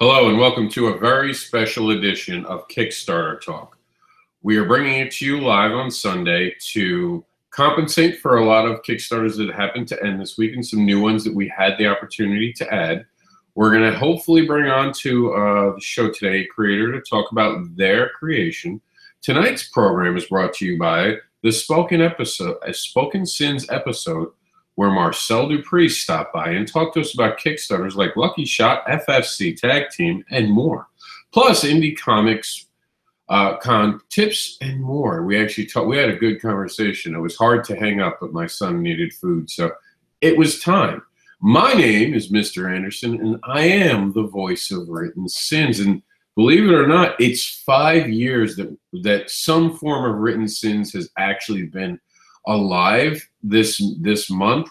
Hello and welcome to a very special edition of Kickstarter Talk. We are bringing it to you live on Sunday to compensate for a lot of Kickstarters that happened to end this week and some new ones that we had the opportunity to add. We're going to hopefully bring on to the show today a creator to talk about their creation. Tonight's program is brought to you by the Spoken Sins episode, where Marcel Dupree stopped by and talked to us about Kickstarters like Lucky Shot, FFC, Tag Team, and more. Plus, indie comics, con tips, and more. We actually we had a good conversation. It was hard to hang up, but my son needed food, so it was time. My name is Mr. Anderson, and I am the voice of Written Sins. And believe it or not, it's 5 years that some form of Written Sins has actually been alive this month.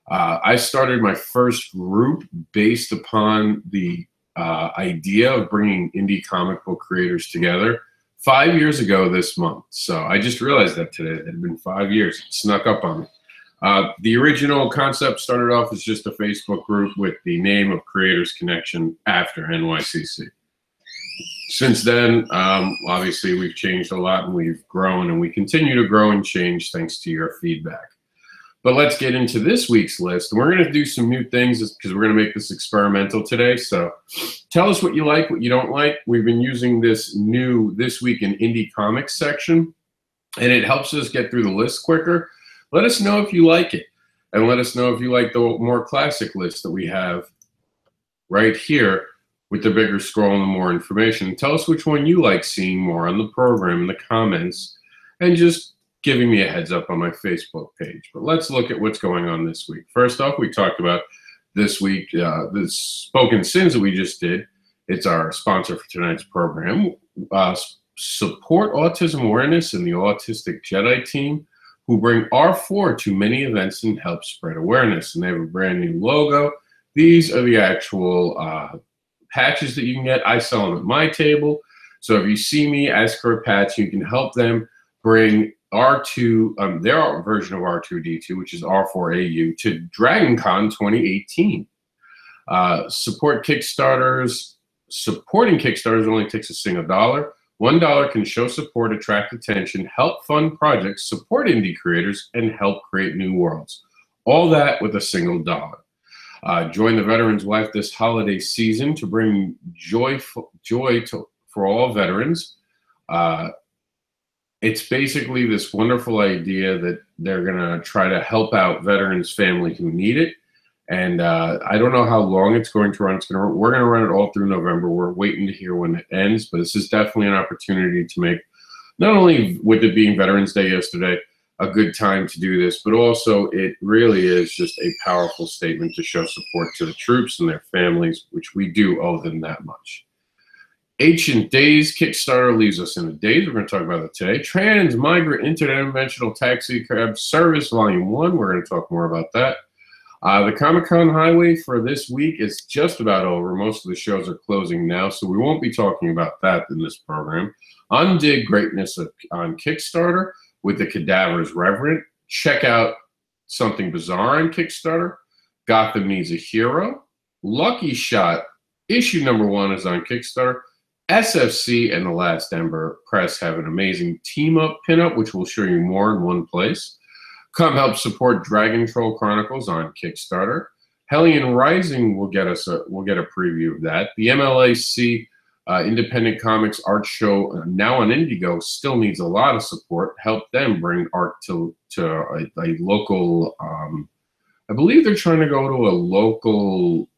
I started my first group based upon the idea of bringing indie comic book creators together 5 years ago this month. So I just realized that today. It had been 5 years. It snuck up on me. The original concept started off as just a Facebook group with the name of Creators Connection after NYCC. Since then, obviously, we've changed a lot and we've grown, and we continue to grow and change thanks to your feedback. But let's get into this week's list. We're going to do some new things because we're going to make this experimental today. So tell us what you like, what you don't like. We've been using this Week in Indie Comics section, and it helps us get through the list quicker. Let us know if you like it, and let us know if you like the more classic list that we have right here with the bigger scroll and the more information. And tell us which one you like seeing more on the program in the comments, and just giving me a heads up on my Facebook page. But let's look at what's going on this week. First off, we talked about this week, the Spoken Sins that we just did. It's our sponsor for tonight's program. Support autism awareness and the Autistic Jedi team, who bring R4 to many events and help spread awareness. And they have a brand new logo. These are the actual patches that you can get. I sell them at my table. So if you see me, ask for a patch. You can help them bring R2, their version of R2D2, which is R4AU, to Dragon Con 2018. Supporting Kickstarters only takes a single dollar. $1 can show support, attract attention, help fund projects, support indie creators, and help create new worlds. All that with a single dollar. Join the Veterans Wife this holiday season to bring joy for all veterans. It's basically this wonderful idea that they're going to try to help out veterans' family who need it. And I don't know how long it's going to run. We're going to run it all through November. We're waiting to hear when it ends, but this is definitely an opportunity to make, not only with it being Veterans Day yesterday, a good time to do this, but also it really is just a powerful statement to show support to the troops and their families, which we do owe them that much. Ancient Days Kickstarter leaves us in a daze. We're going to talk about it today. Transmigrant Interdimensional Taxi Cab Service Volume 1. We're going to talk more about that. The Comic-Con Highway for this week is just about over. Most of the shows are closing now, so we won't be talking about that in this program. Undig Greatness on Kickstarter with the Cadaver's Reverend. Check out Something Bizarre on Kickstarter. Gotham Needs a Hero. Lucky Shot, issue number 1 is on Kickstarter. SFC and The Last Ember Press have an amazing team-up pinup, which we'll show you more in one place. Come help support Dragon Troll Chronicles on Kickstarter. Hellion Rising will get a preview of that. The MLAC Independent Comics Art Show, now on Indigo, still needs a lot of support. Help them bring art to a local, I believe they're trying to go to a local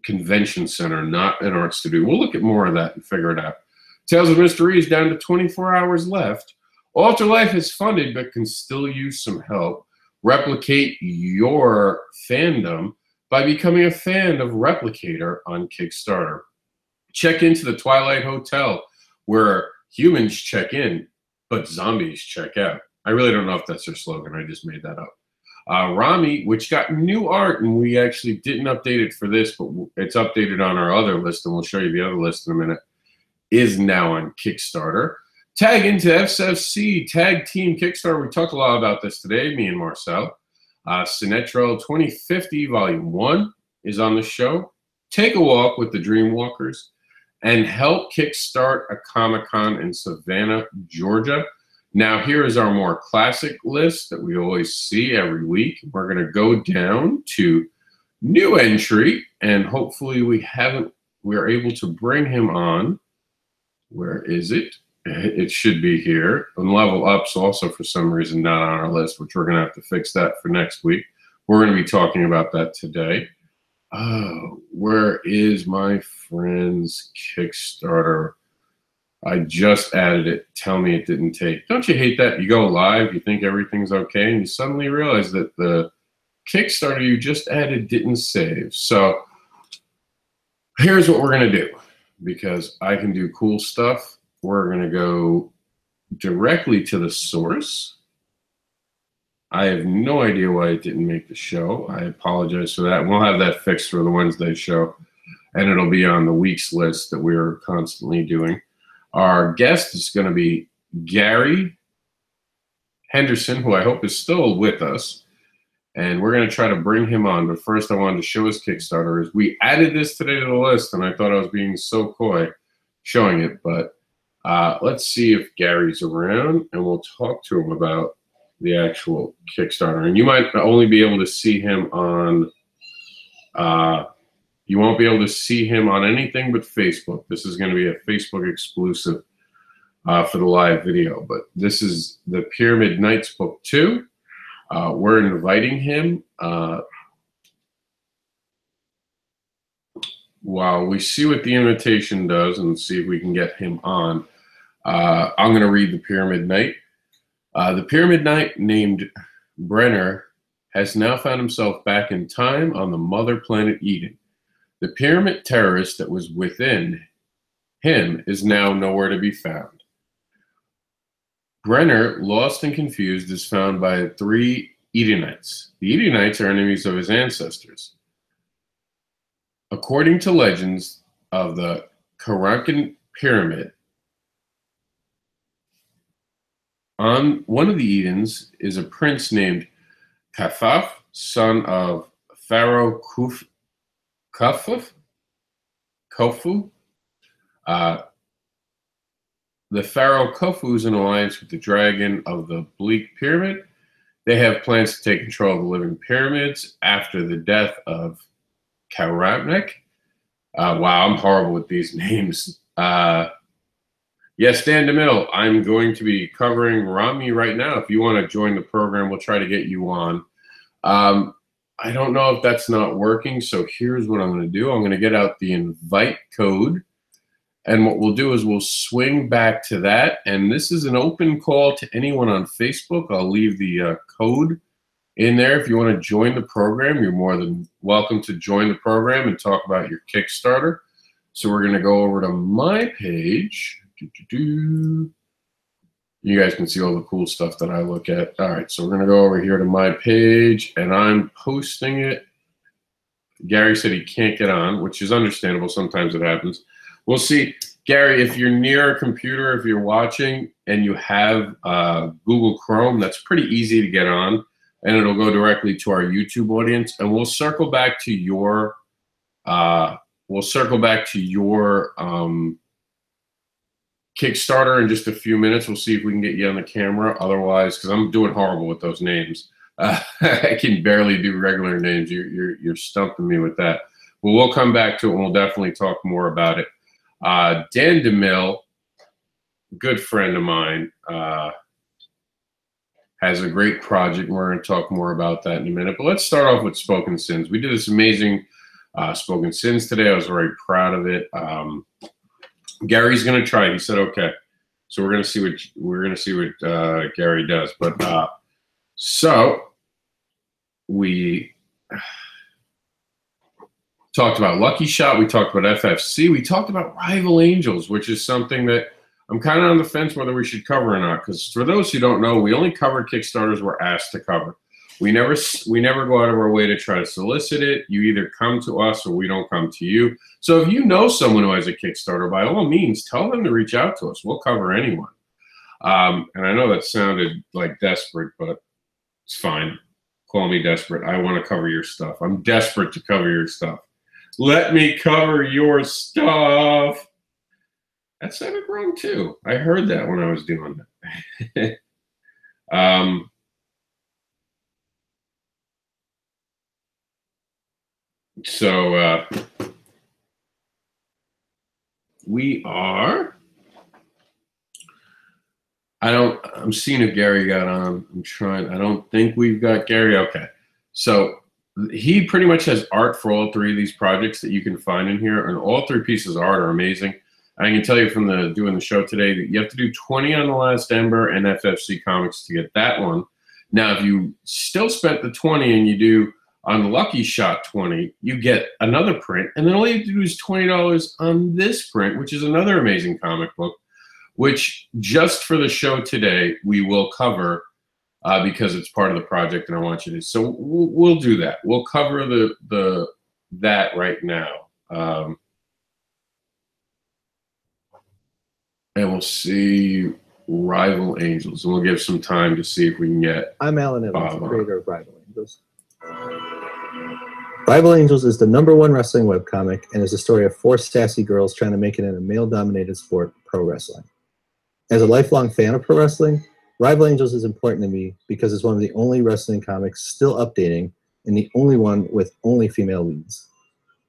convention center, not an art studio. We'll look at more of that and figure it out. Tales of Mystery is down to 24 hours left. Afterlife is funded but can still use some help. Replicate your fandom by becoming a fan of Replicator on Kickstarter. Check into the Twilight Hotel, where humans check in, but zombies check out. I really don't know if that's their slogan. I just made that up. Rami, which got new art, and we actually didn't update it for this, but it's updated on our other list, and we'll show you the other list in a minute, is now on Kickstarter. Tag into FFC Tag Team Kickstarter. We talked a lot about this today, me and Marcel. Sinetro 2050 Volume 1 is on the show. take a walk with the Dreamwalkers and help kickstart a Comic-Con in Savannah, Georgia. Now, here is our more classic list that we always see every week. We're going to go down to new entry, and hopefully we're able to bring him on. Where is it? It should be here. And Level Up's also, for some reason, not on our list, which we're going to have to fix that for next week. We're going to be talking about that today. Oh, where is my friend's Kickstarter? I just added it. Tell me it didn't take. Don't you hate that? You go live, you think everything's okay, and you suddenly realize that the Kickstarter you just added didn't save. So here's what we're going to do. Because I can do cool stuff, we're going to go directly to the source. I have no idea why it didn't make the show. I apologize for that. We'll have that fixed for the Wednesday show, and it'll be on the week's list that we're constantly doing. Our guest is going to be Gary Henderson, who I hope is still with us. And we're going to try to bring him on. But first, I wanted to show his Kickstarter. We added this today to the list, and I thought I was being so coy showing it. But let's see if Gary's around, and we'll talk to him about the actual Kickstarter. And you might only be able to see him on you won't be able to see him on anything but Facebook. This is going to be a Facebook exclusive for the live video. But this is the Pyramid Knights Book 2. We're inviting him while we see what the invitation does and see if we can get him on. I'm going to read the Pyramid Knight. The Pyramid Knight, named Brenner, has now found himself back in time on the mother planet Eden. The pyramid terrorist that was within him is now nowhere to be found. Brenner, lost and confused, is found by 3 Edenites. The Edenites are enemies of his ancestors. According to legends of the Karakan Pyramid, on one of the Edens is a prince named Kafaf, son of Pharaoh Khufu. The Pharaoh Khufu is in alliance with the dragon of the Bleak Pyramid. They have plans to take control of the living pyramids after the death of Karabnek. Wow, I'm horrible with these names. Yes, Dan DeMille, I'm going to be covering Rami right now. If you want to join the program, we'll try to get you on. I don't know if that's not working, so here's what I'm going to do. I'm going to get out the invite code, and what we'll do is we'll swing back to that, and this is an open call to anyone on Facebook. I'll leave the code in there. If you want to join the program, you're more than welcome to join the program and talk about your Kickstarter. So we're going to go over to my page. You guys can see all the cool stuff that I look at. All right, so we're going to go over here to my page, and I'm posting it. Gary said he can't get on, which is understandable. Sometimes it happens. We'll see. Gary, if you're near a computer, if you're watching and you have Google Chrome, that's pretty easy to get on, and it'll go directly to our YouTube audience. And we'll circle back to your Kickstarter in just a few minutes. We'll see if we can get you on the camera. Otherwise, because I'm doing horrible with those names, I can barely do regular names. You're stumping me with that. But we'll come back to it, and we'll definitely talk more about it. Dan DeMille, good friend of mine, has a great project. We're going to talk more about that in a minute. But let's start off with Spoken Sins. We did this amazing Spoken Sins today. I was very proud of it. Gary's going to try it. He said okay. So we're going to see what Gary does. But so we talked about Lucky Shot. We talked about FFC. We talked about Rival Angels, which is something that I'm kind of on the fence whether we should cover or not. Because for those who don't know, we only cover Kickstarters we're asked to cover. We never go out of our way to try to solicit it. You either come to us or we don't come to you. So if you know someone who has a Kickstarter, by all means, tell them to reach out to us. We'll cover anyone. And I know that sounded like desperate, but it's fine. Call me desperate. I want to cover your stuff. I'm desperate to cover your stuff. Let me cover your stuff. That sounded wrong too. I heard that when I was doing that. So we are. I'm seeing if Gary got on. I don't think we've got Gary. Okay. So he pretty much has art for all three of these projects that you can find in here. And all three pieces of art are amazing. I can tell you from doing the show today that you have to do 20 on The Last Ember and FFC Comics to get that one. Now, if you still spent the 20 and you do on Lucky Shot 20, you get another print. And then all you have to do is $20 on this print, which is another amazing comic book, which just for the show today, we will cover because it's part of the project and I want you to. So we'll do that. We'll cover that right now. And we'll see Rival Angels. And we'll give some time to see if we can get I'm Alan Evans, the creator of Rival Angels. Rival Angels is the #1 wrestling webcomic and is the story of 4 sassy girls trying to make it in a male-dominated sport, pro wrestling. As a lifelong fan of pro wrestling, Rival Angels is important to me because it's one of the only wrestling comics still updating and the only one with only female leads.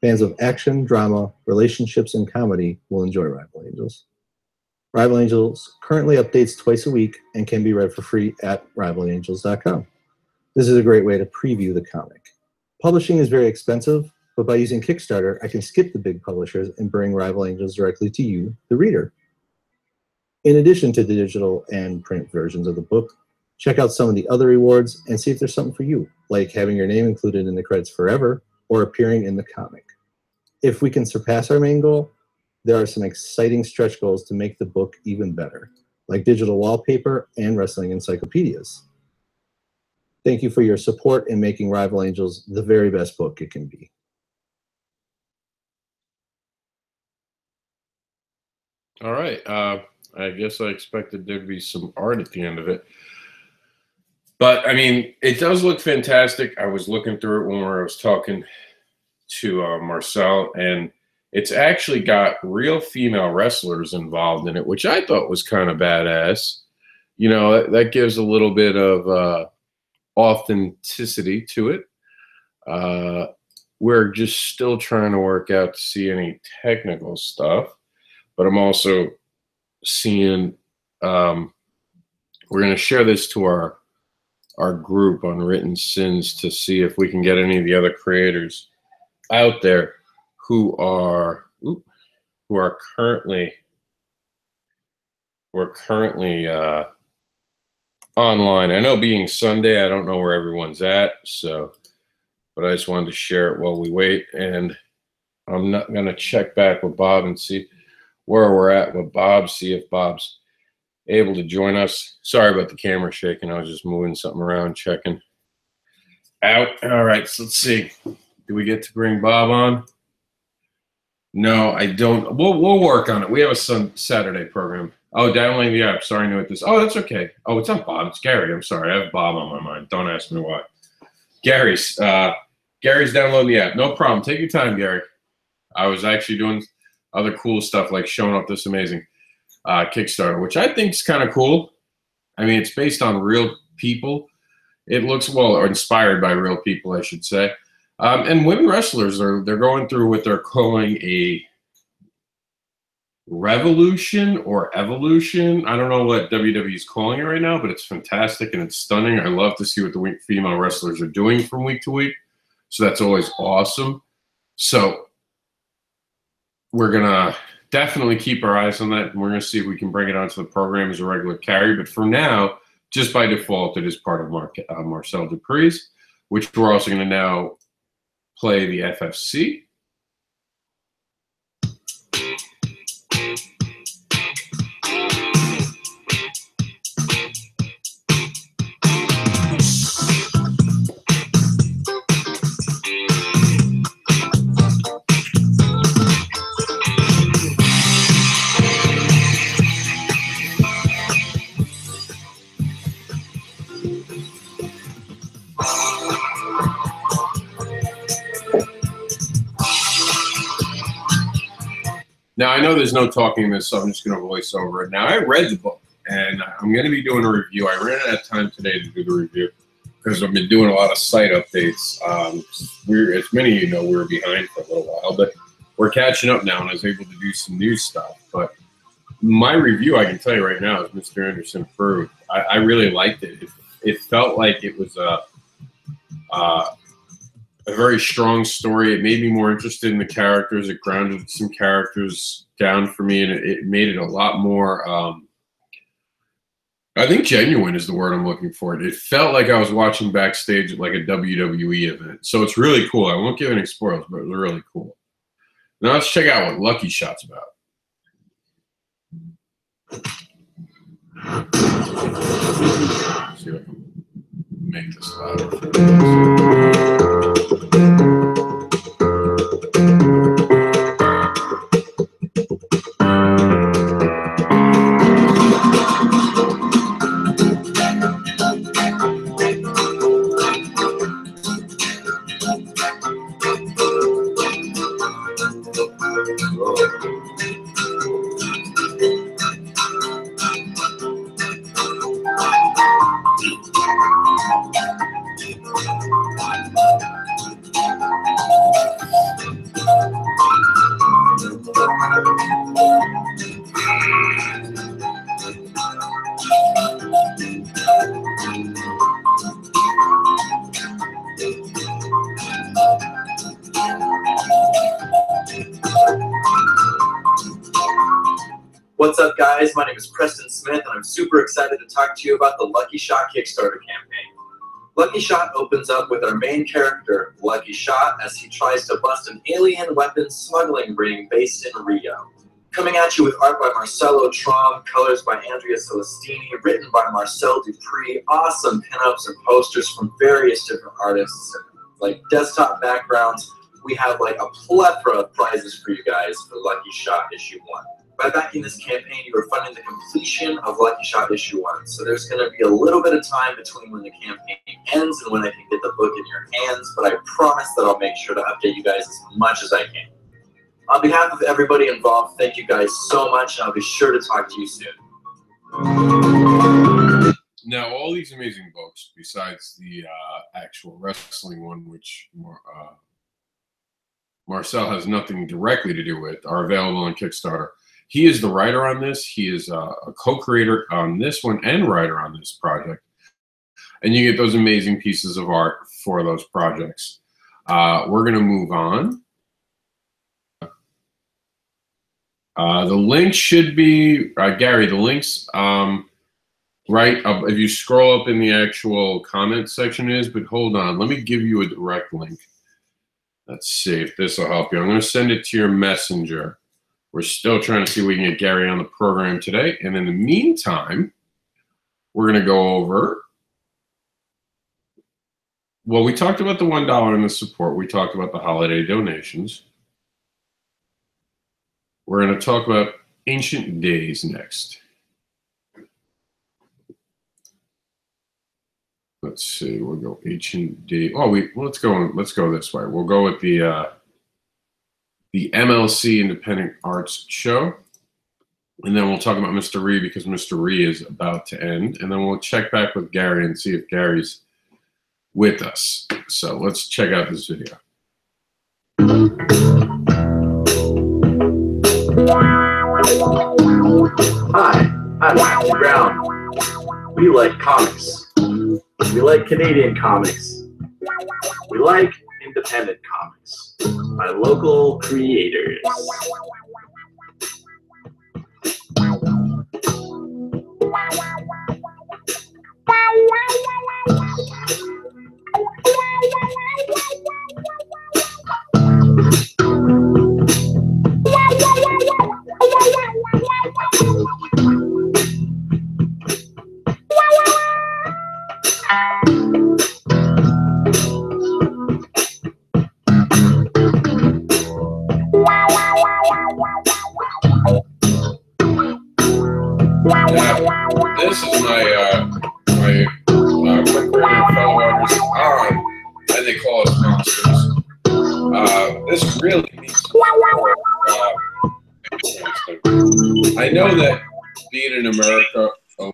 Fans of action, drama, relationships, and comedy will enjoy Rival Angels. Rival Angels currently updates twice a week and can be read for free at rivalangels.com. This is a great way to preview the comic. Publishing is very expensive, but by using Kickstarter, I can skip the big publishers and bring Rival Angels directly to you, the reader. In addition to the digital and print versions of the book, check out some of the other rewards and see if there's something for you, like having your name included in the credits forever or appearing in the comic. If we can surpass our main goal, there are some exciting stretch goals to make the book even better, like digital wallpaper and wrestling encyclopedias. Thank you for your support in making Rival Angels the very best book it can be. All right. I guess I expected there to be some art at the end of it. But, I mean, it does look fantastic. I was looking through it when I was talking to Marcel, and it's actually got real female wrestlers involved in it, which I thought was kind of badass. You know, that gives a little bit of authenticity to it. We're just still trying to work out to see any technical stuff, but I'm also seeing we're going to share this to our group on Written Sins to see if we can get any of the other creators out there who are currently online. I know being Sunday, I don't know where everyone's at, but I just wanted to share it while we wait. And I'm not going to check back with Bob and see where we're at with Bob, see if Bob's able to join us. Sorry about the camera shaking. I was just moving something around, checking out. All right, so let's see. Do we get to bring Bob on? No, I don't. We'll work on it. We have a Saturday program. Oh, downloading the app. Sorry, I knew it this. Oh, that's okay. Oh, it's not Bob. It's Gary. I'm sorry. I have Bob on my mind. Don't ask me why. Gary's downloading the app. No problem. Take your time, Gary. I was actually doing other cool stuff like showing up this amazing Kickstarter, which I think is kind of cool. I mean, it's based on real people. It looks, well, or inspired by real people, I should say. And women wrestlers they're going through what they're calling a revolution or evolution. I don't know what WWE is calling it right now, but it's fantastic and it's stunning. I love to see what the female wrestlers are doing from week to week. So that's always awesome. So we're going to definitely keep our eyes on that. And we're going to see if we can bring it onto the program as a regular carry. But for now, just by default, it is part of Marcel Dupree's, which we're also going to now play the FFC. Now, I know there's no talking this, so I'm just going to voice over it. Now, I read the book, and I'm going to be doing a review. I ran out of time today to do the review because I've been doing a lot of site updates. As many of you know, we were behind for a little while, but we're catching up now, and I was able to do some new stuff. But my review, I can tell you right now, is Mr. Anderson approved. I really liked it. It felt like it was a very strong story. It made me more interested in the characters. It grounded some characters down for me, and it made it a lot more, I think genuine is the word I'm looking for. It felt like I was watching backstage at like a WWE event. So it's really cool. I won't give any spoilers, but it was really cool. Now let's check out what Lucky Shot's about. Let's see if I can make this louder for you. What's up, guys? My name is Preston Smith, and I'm super excited to talk to you about the Lucky Shot Kickstarter campaign. Lucky Shot opens up with our main character, Lucky Shot, as he tries to bust an alien weapons smuggling ring based in Rio. Coming at you with art by Marcelo Trom, colors by Andrea Celestini, written by Marcel Dupree, awesome pinups and posters from various different artists, like desktop backgrounds. We have like a plethora of prizes for you guys for Lucky Shot Issue 1. By backing this campaign, you are funding the completion of Lucky Shot Issue 1. So there's going to be a little bit of time between when the campaign ends and when I can get the book in your hands, but I promise that I'll make sure to update you guys as much as I can. On behalf of everybody involved, thank you guys so much, and I'll be sure to talk to you soon. Now, all these amazing books, besides the actual wrestling one, which Marcel has nothing directly to do with, are available on Kickstarter. He is the writer on this. He is a co-creator on this one and writer on this project. And you get those amazing pieces of art for those projects. We're going to move on. The link should be, Gary, the links, right up, if you scroll up in the actual comment section is, but hold on, let me give you a direct link. Let's see if this will help you. I'm going to send it to your messenger. We're still trying to see if we can get Gary on the program today. And in the meantime, we're going to go over, well, we talked about the $1 in the support. We talked about the holiday donations. We're going to talk about Ancient Days next. Let's see, we'll go Ancient Days. Oh, let's go this way. We'll go with the MLC Independent Arts Show. And then we'll talk about Mr. Ree because Mr. Ree is about to end. And then we'll check back with Gary and see if Gary's with us. So let's check out this video. Hi, I'm Matthew Brown. We like comics. We like Canadian comics. We like independent comics by local creators. This is my fellow artists on, and they call us monsters. This really needs some support. I know that being in America, oh,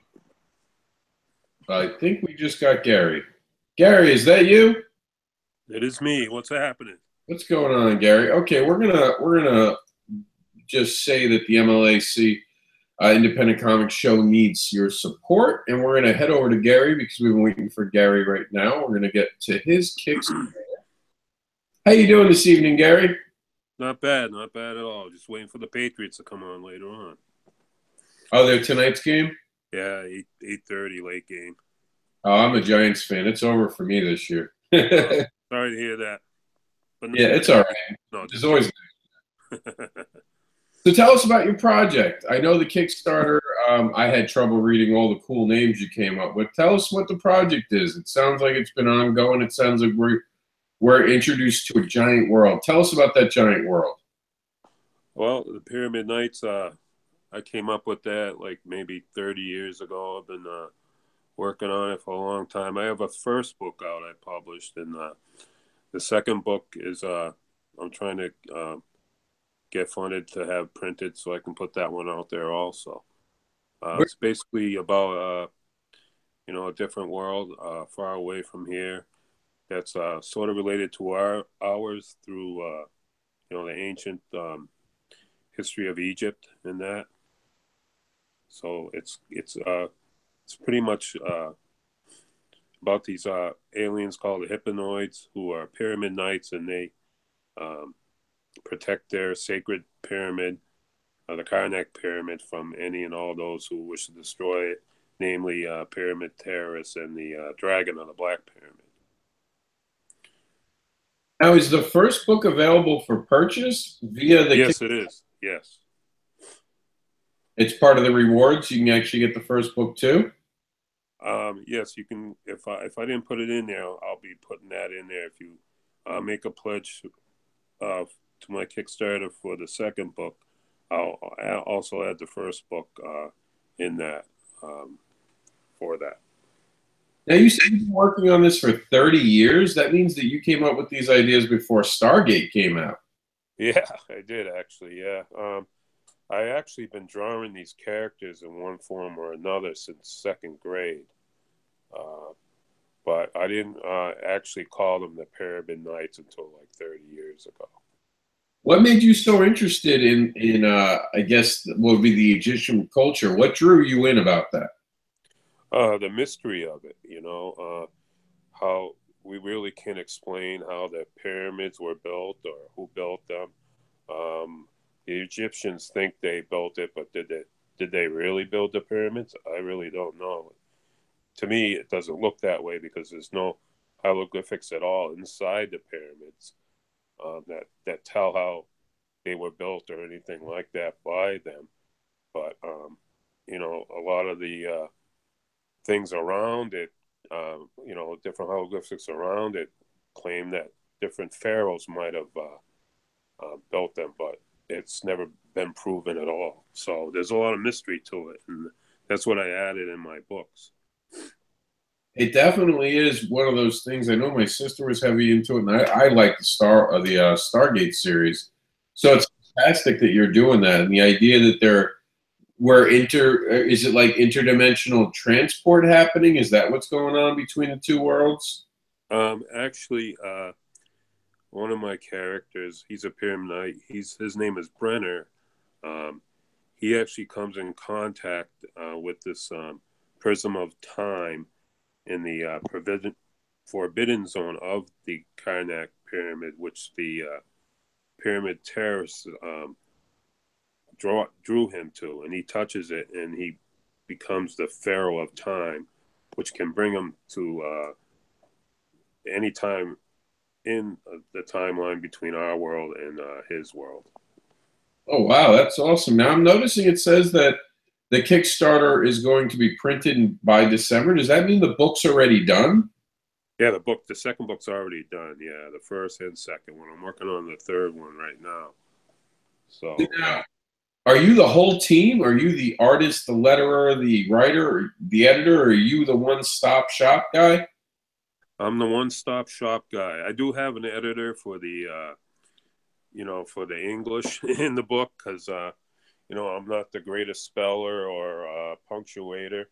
I think we just got Gary. Gary, is that you? It is me. What's happening? What's going on, Gary? Okay, we're gonna just say that the MLAC Independent Comics Show needs your support, and we're gonna head over to Gary because we've been waiting for Gary right now. We're gonna get to his kicks. How you doing this evening, Gary? Not bad at all. Just waiting for the Patriots to come on later on. Oh, they're tonight's game? Yeah, 8:30 late game. Oh, I'm a Giants fan. It's over for me this year. Sorry to hear that. But yeah, it's all right. No, it's always. So tell us about your project. I know the Kickstarter. I had trouble reading all the cool names you came up with. Tell us what the project is. It sounds like it's been ongoing. It sounds like we're introduced to a giant world. Tell us about that giant world. Well, the Pyramid Knights, I came up with that like maybe 30 years ago. I've been working on it for a long time. I have a first book out I published, and the second book is I'm trying to get funded to have printed so I can put that one out there also. It's basically about a different world far away from here that's sort of related to ours through the ancient history of Egypt and that. So it's pretty much about these aliens called the Hypnoids, who are pyramid knights, and they protect their sacred pyramid, the Karnak pyramid, from any and all those who wish to destroy it, namely pyramid terrorists and the dragon of the Black Pyramid. Now, is the first book available for purchase via the? Yes, it is. Yes. It's part of the rewards. You can actually get the first book too. Yes, you can. If I didn't put it in there, I'll be putting that in there. If you make a pledge to my Kickstarter for the second book, I'll also add the first book in that for that. Now, you said you've been working on this for 30 years. That means that you came up with these ideas before Stargate came out. Yeah, I did actually. Yeah. I actually been drawing these characters in one form or another since second grade. But I didn't actually call them the Pyramid Knights until like 30 years ago. What made you so interested in I guess, what would be the Egyptian culture? What drew you in about that? The mystery of it, how we really can't explain how the pyramids were built or who built them. The Egyptians think they built it, but did they really build the pyramids? I really don't know. To me, it doesn't look that way because there's no hieroglyphics at all inside the pyramids that tell how they were built or anything like that by them. But a lot of the things around it, different hieroglyphics around it, claim that different pharaohs might have built them, but it's never been proven at all. So there's a lot of mystery to it, and that's what I added in my books. It definitely is one of those things. I know my sister was heavy into it, and I like the Stargate series. So it's fantastic that you're doing that, and the idea that is it like interdimensional transport happening? Is that what's going on between the two worlds? Actually, one of my characters, he's a pyramid knight. His name is Brenner. He actually comes in contact with this prism of time in the forbidden zone of the Karnak pyramid, which the pyramid terrorists drew him to, and he touches it, and he becomes the pharaoh of time, which can bring him to any time in the timeline between our world and his world. Oh, wow, that's awesome. Now I'm noticing it says that the Kickstarter is going to be printed by December. Does that mean the book's already done? Yeah, the second book's already done. Yeah, the first and second one. I'm working on the third one right now. So, are you the whole team? Are you the artist, the letterer, the writer, or the editor? Or are you the one-stop shop guy? I'm the one-stop shop guy. I do have an editor for the, for the English in the book because, you know, I'm not the greatest speller or punctuator.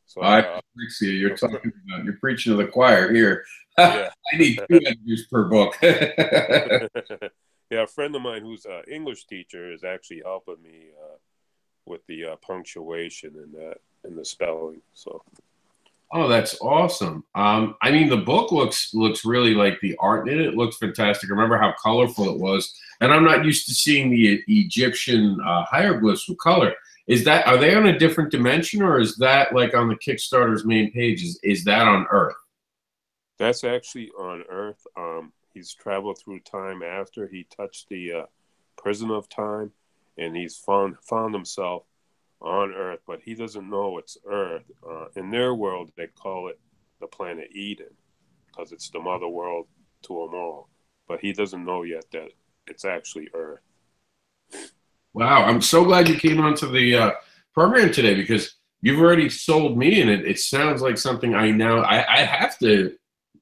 So I appreciate you're talking about. You're preaching to the choir here. yeah. I need 2 editors per book. Yeah, a friend of mine who's an English teacher is actually helping me with the punctuation and the spelling. So. Oh, that's awesome. I mean, the book looks really like the art in it. It looks fantastic. I remember how colorful it was, and I'm not used to seeing the Egyptian hieroglyphs with color. Are they on a different dimension, or is that like on the Kickstarter's main page? Is that on Earth? That's actually on Earth. He's traveled through time after he touched the prison of time, and he's found himself on Earth, but he doesn't know it's Earth. In their world, they call it the planet Eden because it's the mother world to them all. But he doesn't know yet that it's actually Earth. Wow, I'm so glad you came onto the program today because you've already sold me, and it sounds like something I have to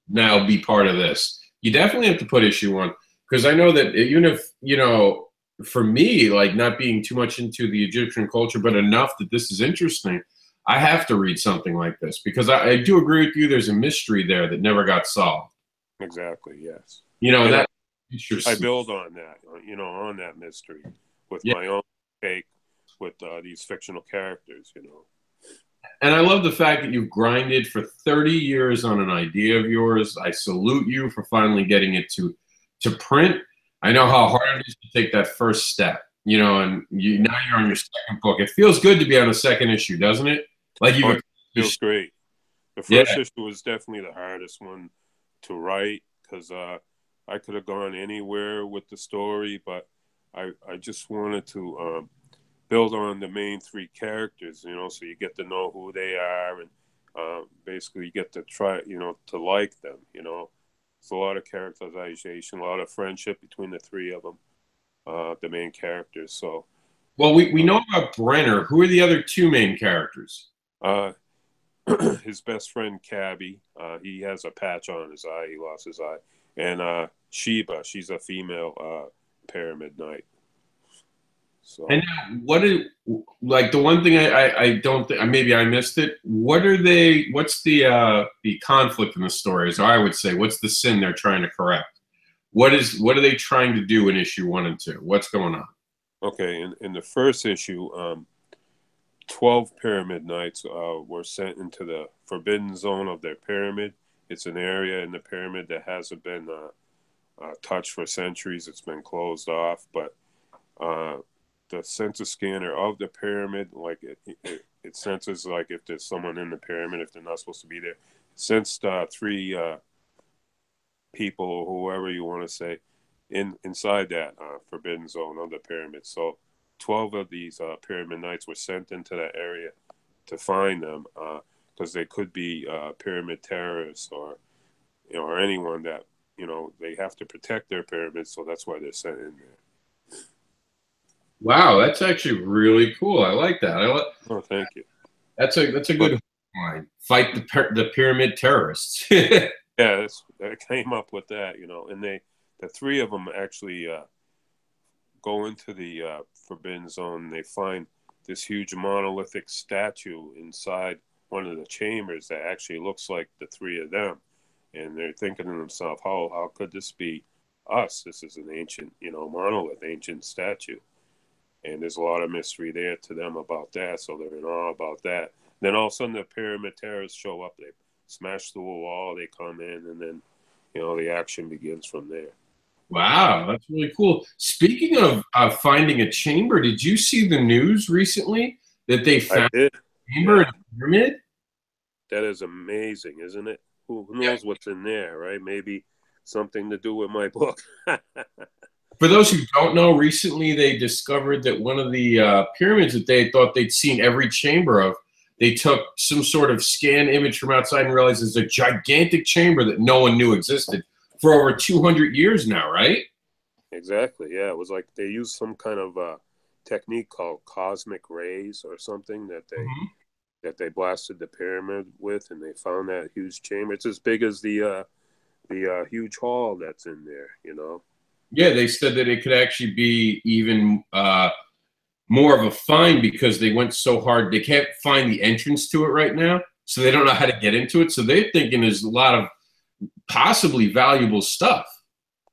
now be part of this. You definitely have to put issue 1 because I know that even if, you know, for me, like not being too much into the Egyptian culture, but enough that this is interesting, I have to read something like this because I do agree with you. There's a mystery there that never got solved. Exactly. Yes. You know, and that I build on that, you know, on that mystery with my own take with these fictional characters, you know. And I love the fact that you've grinded for 30 years on an idea of yours. I salute you for finally getting it to print. I know how hard it is to take that first step, you know, and now you're on your second book. It feels good to be on a second issue, doesn't it? Like it feels great. The first issue was definitely the hardest one to write because I could have gone anywhere with the story, but I just wanted to build on the main 3 characters, you know, so you get to know who they are and basically you get to try, you know, to like them, you know. It's a lot of characterization, a lot of friendship between the 3 of them, the main characters. So, well, we know about Brenner. Who are the other 2 main characters? His best friend Cabby, he has a patch on his eye. He lost his eye, and Sheba, she's a female pyramid knight. So. And what is, like, the one thing I don't think, maybe I missed it. What's the conflict in the stories? Or I would say, what's the sin they're trying to correct? What are they trying to do in issue 1 and 2? What's going on? Okay, in the first issue, 12 pyramid knights were sent into the forbidden zone of their pyramid. It's an area in the pyramid that hasn't been touched for centuries. It's been closed off, but the sensor scanner of the pyramid, like it senses like if there's someone in the pyramid, if they're not supposed to be there. It sensed 3 people, or whoever you want to say, inside that forbidden zone of the pyramid. So 12 of these pyramid knights were sent into that area to find them because they could be pyramid terrorists or, you know, or anyone that, you know, they have to protect their pyramids. So that's why they're sent in there. Wow, that's actually really cool. I like that. Oh, thank you. That's a good line. Fight the pyramid terrorists. Yeah, that came up with that, you know, and the 3 of them actually go into the forbidden zone. And they find this huge monolithic statue inside one of the chambers that actually looks like the 3 of them, and they're thinking to themselves, how could this be us? This is an ancient, you know, monolith, ancient statue. And there's a lot of mystery there to them about that, so they're in awe about that. Then all of a sudden, the pyramid terrorists show up. They smash through a wall. They come in, and then, you know, the action begins from there. Wow, that's really cool. Speaking of finding a chamber, did you see the news recently that they found a chamber in a pyramid? That is amazing, isn't it? Who knows what's in there, right? Maybe something to do with my book. For those who don't know, recently they discovered that one of the pyramids that they thought they'd seen every chamber of, they took some sort of scan image from outside and realized it's a gigantic chamber that no one knew existed for over 200 years now, right? Exactly, yeah. It was like they used some kind of technique called cosmic rays or something that they blasted the pyramid with, and they found that huge chamber. It's as big as the huge hall that's in there, you know? Yeah, they said that it could actually be even more of a find because they went so hard. They can't find the entrance to it right now, so they don't know how to get into it. So they're thinking there's a lot of possibly valuable stuff.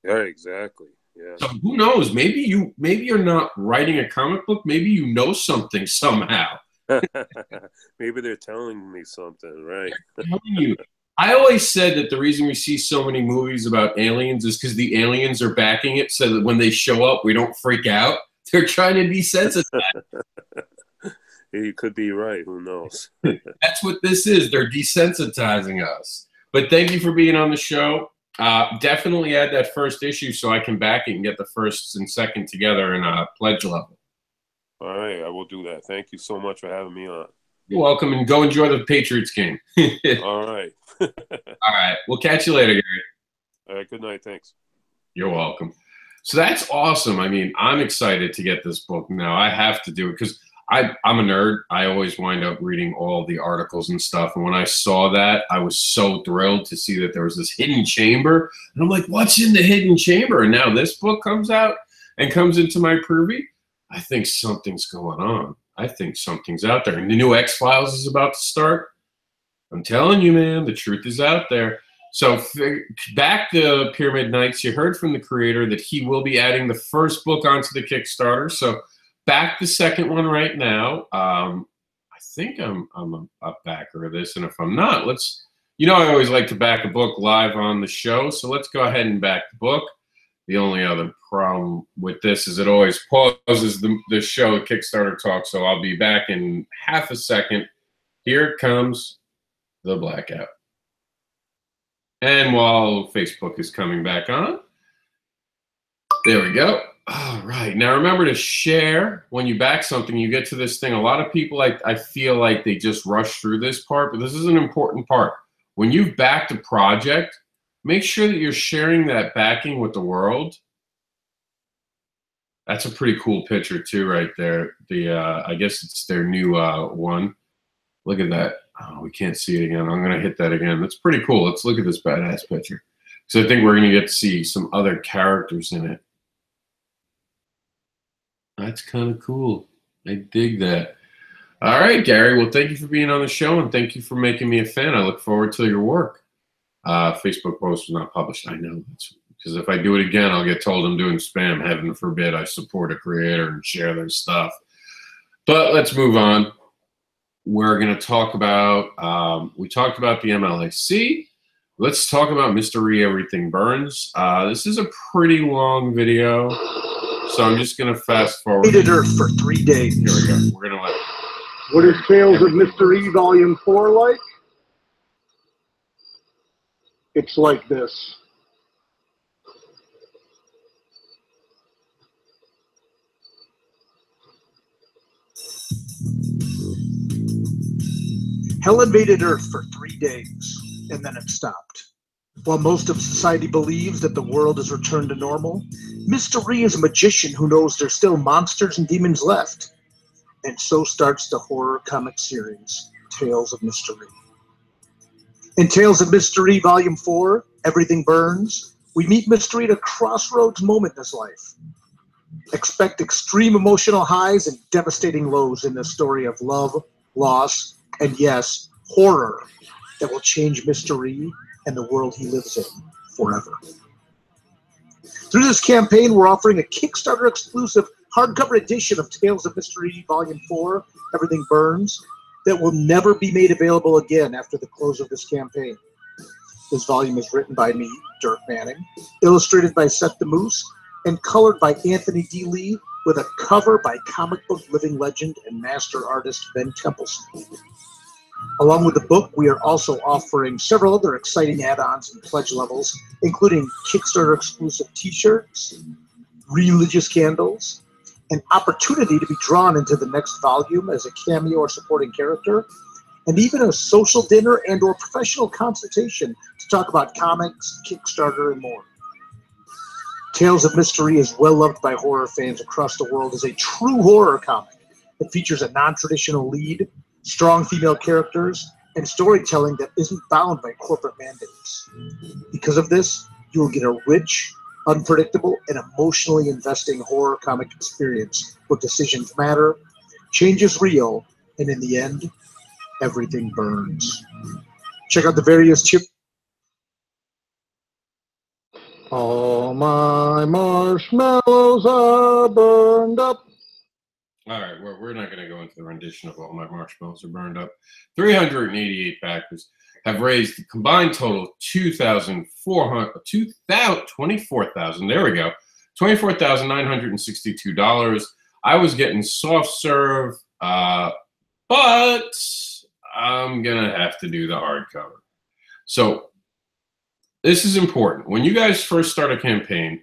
Yeah, exactly. Yeah. So who knows? Maybe you're not writing a comic book. Maybe you know something somehow. Maybe they're telling me something, right? I'm telling you. I always said that the reason we see so many movies about aliens is because the aliens are backing it, so that when they show up, we don't freak out. They're trying to desensitize. You could be right. Who knows? That's what this is. They're desensitizing us. But thank you for being on the show. Definitely add that first issue so I can back it and get the first and second together in a pledge level. All right, I will do that. Thank you so much for having me on. You're welcome, and go enjoy the Patriots game. All right. All right. We'll catch you later, Gary. All right, good night. Thanks. You're welcome. So that's awesome. I mean, I'm excited to get this book now. I have to do it because I'm a nerd. I always wind up reading all the articles and stuff. And when I saw that, I was so thrilled to see that there was this hidden chamber. And I'm like, what's in the hidden chamber? And now this book comes out and comes into my purview. I think something's going on. I think something's out there. And the new X-Files is about to start. I'm telling you, man, the truth is out there. So back to Pyramid Knights, you heard from the creator that he will be adding the first book onto the Kickstarter. So back the second one right now. I think I'm a backer of this. And if I'm not, I always like to back a book live on the show. So let's go ahead and back the book. The only other problem with this is it always pauses the show Kickstarter Talk. So I'll be back in half a second. Here comes the blackout. And while Facebook is coming back on, there we go. All right. Now remember to share when you back something. You get to this thing. A lot of people, I feel like they just rush through this part, but this is an important part. When you've backed a project, make sure that you're sharing that backing with the world. That's a pretty cool picture too, right there. I guess it's their new one. Look at that. Oh, we can't see it again. I'm going to hit that again. That's pretty cool. Let's look at this badass picture. So I think we're going to get to see some other characters in it. That's kind of cool. I dig that. All right, Gary. Well, thank you for being on the show, and thank you for making me a fan. I look forward to your work. Facebook post was not published. I know. Because if I do it again, I'll get told I'm doing spam. Heaven forbid I support a creator and share their stuff. But let's move on. We're going to talk about, we talked about the MLAC. Let's talk about Mystery Everything Burns. This is a pretty long video, so I'm just going to fast forward. Hated Earth for 3 days. Here we go. We're going to let. What is Tales of Mystery Volume 4 like? It's like this. Hell invaded Earth for 3 days, and then it stopped. While most of society believes that the world has returned to normal, Mystery is a magician who knows there's still monsters and demons left. And so starts the horror comic series, Tales of Mystery. In Tales of Mystery Volume 4, Everything Burns, we meet Mystery at a crossroads moment in his life. Expect extreme emotional highs and devastating lows in this story of love, loss, and yes, horror that will change Mystery and the world he lives in forever. Through this campaign, we're offering a Kickstarter exclusive hardcover edition of Tales of Mystery Volume 4, Everything Burns, that will never be made available again after the close of this campaign. This volume is written by me, Dirk Manning, illustrated by Seth the Moose, and colored by Anthony D. Lee, with a cover by comic book living legend and master artist Ben Templeson. Along with the book, we are also offering several other exciting add-ons and pledge levels, including Kickstarter exclusive t-shirts, religious candles, an opportunity to be drawn into the next volume as a cameo or supporting character, and even a social dinner and or professional consultation to talk about comics, Kickstarter, and more. Tales of Mystery is well loved by horror fans across the world as a true horror comic that features a non-traditional lead, strong female characters, and storytelling that isn't bound by corporate mandates. Because of this, you will get a rich, unpredictable, and emotionally investing horror comic experience where decisions matter, change is real, and in the end, everything burns. Check out the various chips. All my marshmallows are burned up. All right, we're not going to go into the rendition of All My Marshmallows Are Burned Up. 388 backers have raised a combined total of $24,962. I was getting soft serve, but I'm going to have to do the hardcover. So this is important. When you guys first start a campaign,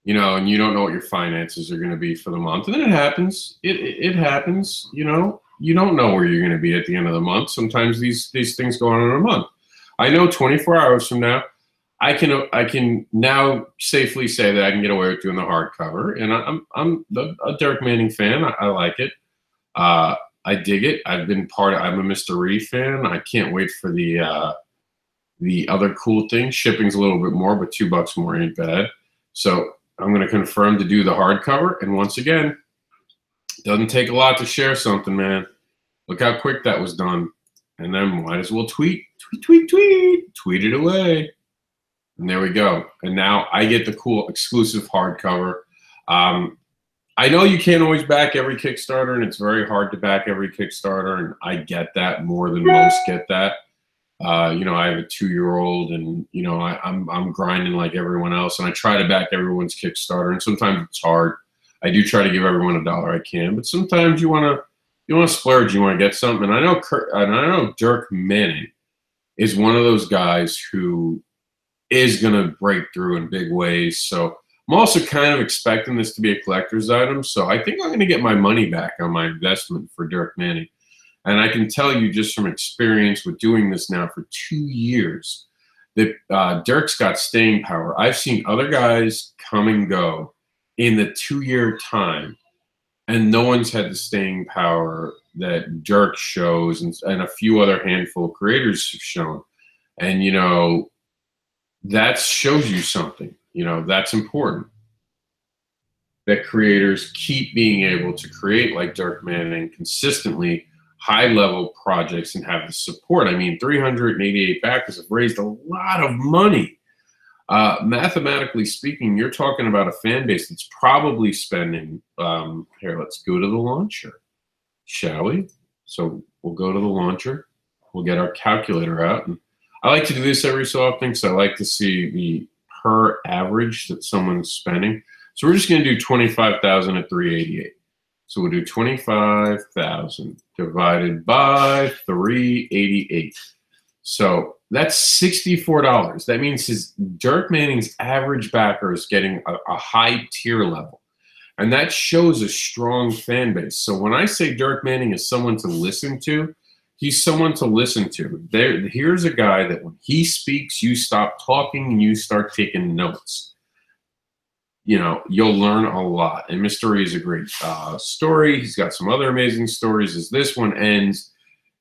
you know, and you don't know what your finances are going to be for the month. And it happens. It happens, you know. You don't know where you're going to be at the end of the month. Sometimes these things go on in a month. I know 24 hours from now, I can now safely say that I can get away with doing the hardcover. And I'm a Dirk Manning fan. I like it. I dig it. I'm a Mr. Ree fan. I can't wait for the other cool things. Shipping's a little bit more, but $2 more ain't bad. So I'm going to confirm to do the hardcover. And once again, it doesn't take a lot to share something, man. Look how quick that was done. And then might as well tweet it away. And there we go. And now I get the cool exclusive hardcover. I know you can't always back every Kickstarter, and it's very hard to back every Kickstarter. And I get that more than most get that. You know, I have a 2-year-old, and you know, I'm grinding like everyone else, and I try to back everyone's Kickstarter, and sometimes it's hard. I do try to give everyone $1 I can, but sometimes you want to splurge, you want to get something. And I know Dirk Manning is one of those guys who is going to break through in big ways. So I'm also kind of expecting this to be a collector's item. So I think I'm going to get my money back on my investment for Dirk Manning. And I can tell you just from experience with doing this now for 2 years that Dirk's got staying power. I've seen other guys come and go in the 2-year time, and no one's had the staying power that Dirk shows, and a few other handful of creators have shown. And, you know, that shows you something. You know, that's important. That creators keep being able to create like Dirk Manning consistently, high-level projects, and have the support. I mean, 388 backers have raised a lot of money. Mathematically speaking, you're talking about a fan base that's probably spending, here, let's go to the launcher, shall we? So we'll go to the launcher. We'll get our calculator out. And I like to do this every so often because I like to see the per average that someone's spending. So we're just going to do 25,000 at 388. So we'll do 25,000 divided by 388. So that's $64. That means Dirk Manning's average backer is getting a high tier level. And that shows a strong fan base. So when I say Dirk Manning is someone to listen to, he's someone to listen to. Here's a guy that when he speaks, you stop talking and you start taking notes. You know, you'll learn a lot. And Mystery is a great story. He's got some other amazing stories as this one ends.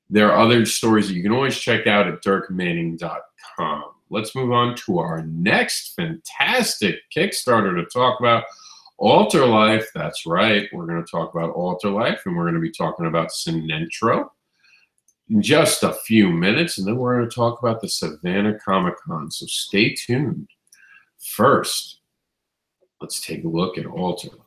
There are other stories that you can always check out at dirkmanning.com. Let's move on to our next fantastic Kickstarter to talk about, Alter Life. That's right. We're going to talk about Alter Life, and we're going to be talking about Sinestro in just a few minutes, and then we're going to talk about the Savannah Comic-Con. So stay tuned. First, let's take a look at Alter Life.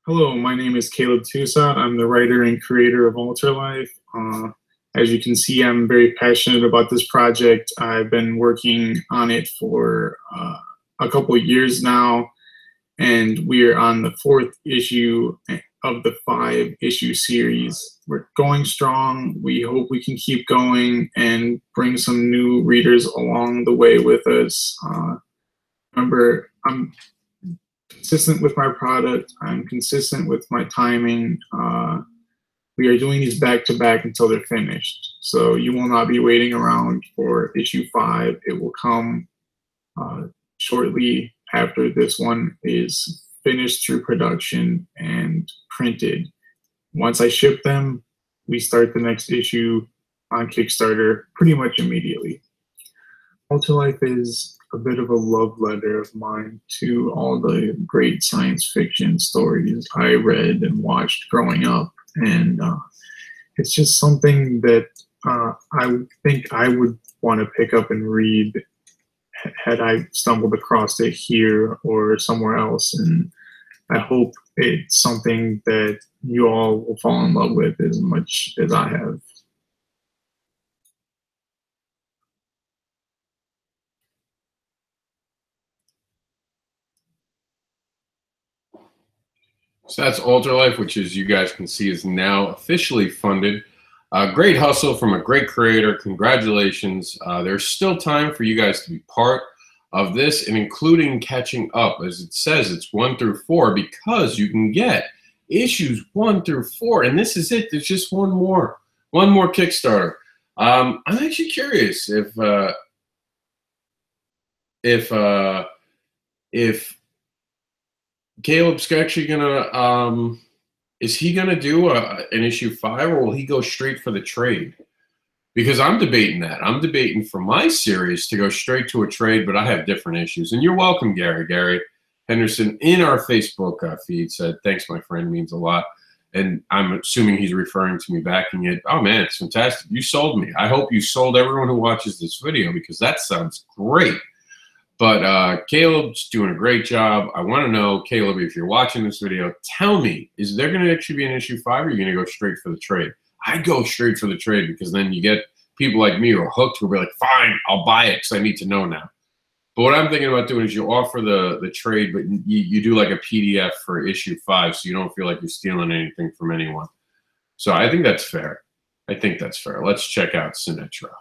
Hello, my name is Caleb Toussaint. I'm the writer and creator of Alter Life. As you can see, I'm very passionate about this project. I've been working on it for a couple of years now, and we're on the 4th issue of the 5-issue series. We're going strong. We hope we can keep going and bring some new readers along the way with us. Remember, I'm consistent with my product. I'm consistent with my timing. We are doing these back-to-back until they're finished. So you will not be waiting around for issue 5. It will come shortly after this one is finished through production and printed. Once I ship them, we start the next issue on Kickstarter pretty much immediately. Ultralife is a bit of a love letter of mine to all the great science fiction stories I read and watched growing up. And it's just something that I think I would want to pick up and read had I stumbled across it here or somewhere else. And I hope it's something that you all will fall in love with as much as I have. So that's Ultralife, which, as you guys can see, is now officially funded. Great hustle from a great creator. Congratulations. There's still time for you guys to be part of this, and including catching up. As it says, it's 1 through 4, because you can get issues 1 through 4, and this is it. There's just one more Kickstarter. I'm actually curious if Caleb's actually gonna is he gonna do an issue 5, or will he go straight for the trade? Because I'm debating that. I'm debating for my series to go straight to a trade, but I have different issues. And you're welcome, Gary. Gary Henderson in our Facebook feed said, "Thanks, my friend, means a lot." And I'm assuming he's referring to me backing it. Oh man, it's fantastic. You sold me. I hope you sold everyone who watches this video, because that sounds great. But Caleb's doing a great job. I want to know, Caleb, if you're watching this video, tell me, is there going to actually be an issue 5, or are you going to go straight for the trade? I'd go straight for the trade, because then you get people like me who are hooked, who will be like, fine, I'll buy it because I need to know now. But what I'm thinking about doing is you offer the trade, but you do like a PDF for issue 5, so you don't feel like you're stealing anything from anyone. So I think that's fair. I think that's fair. Let's check out Sinatra.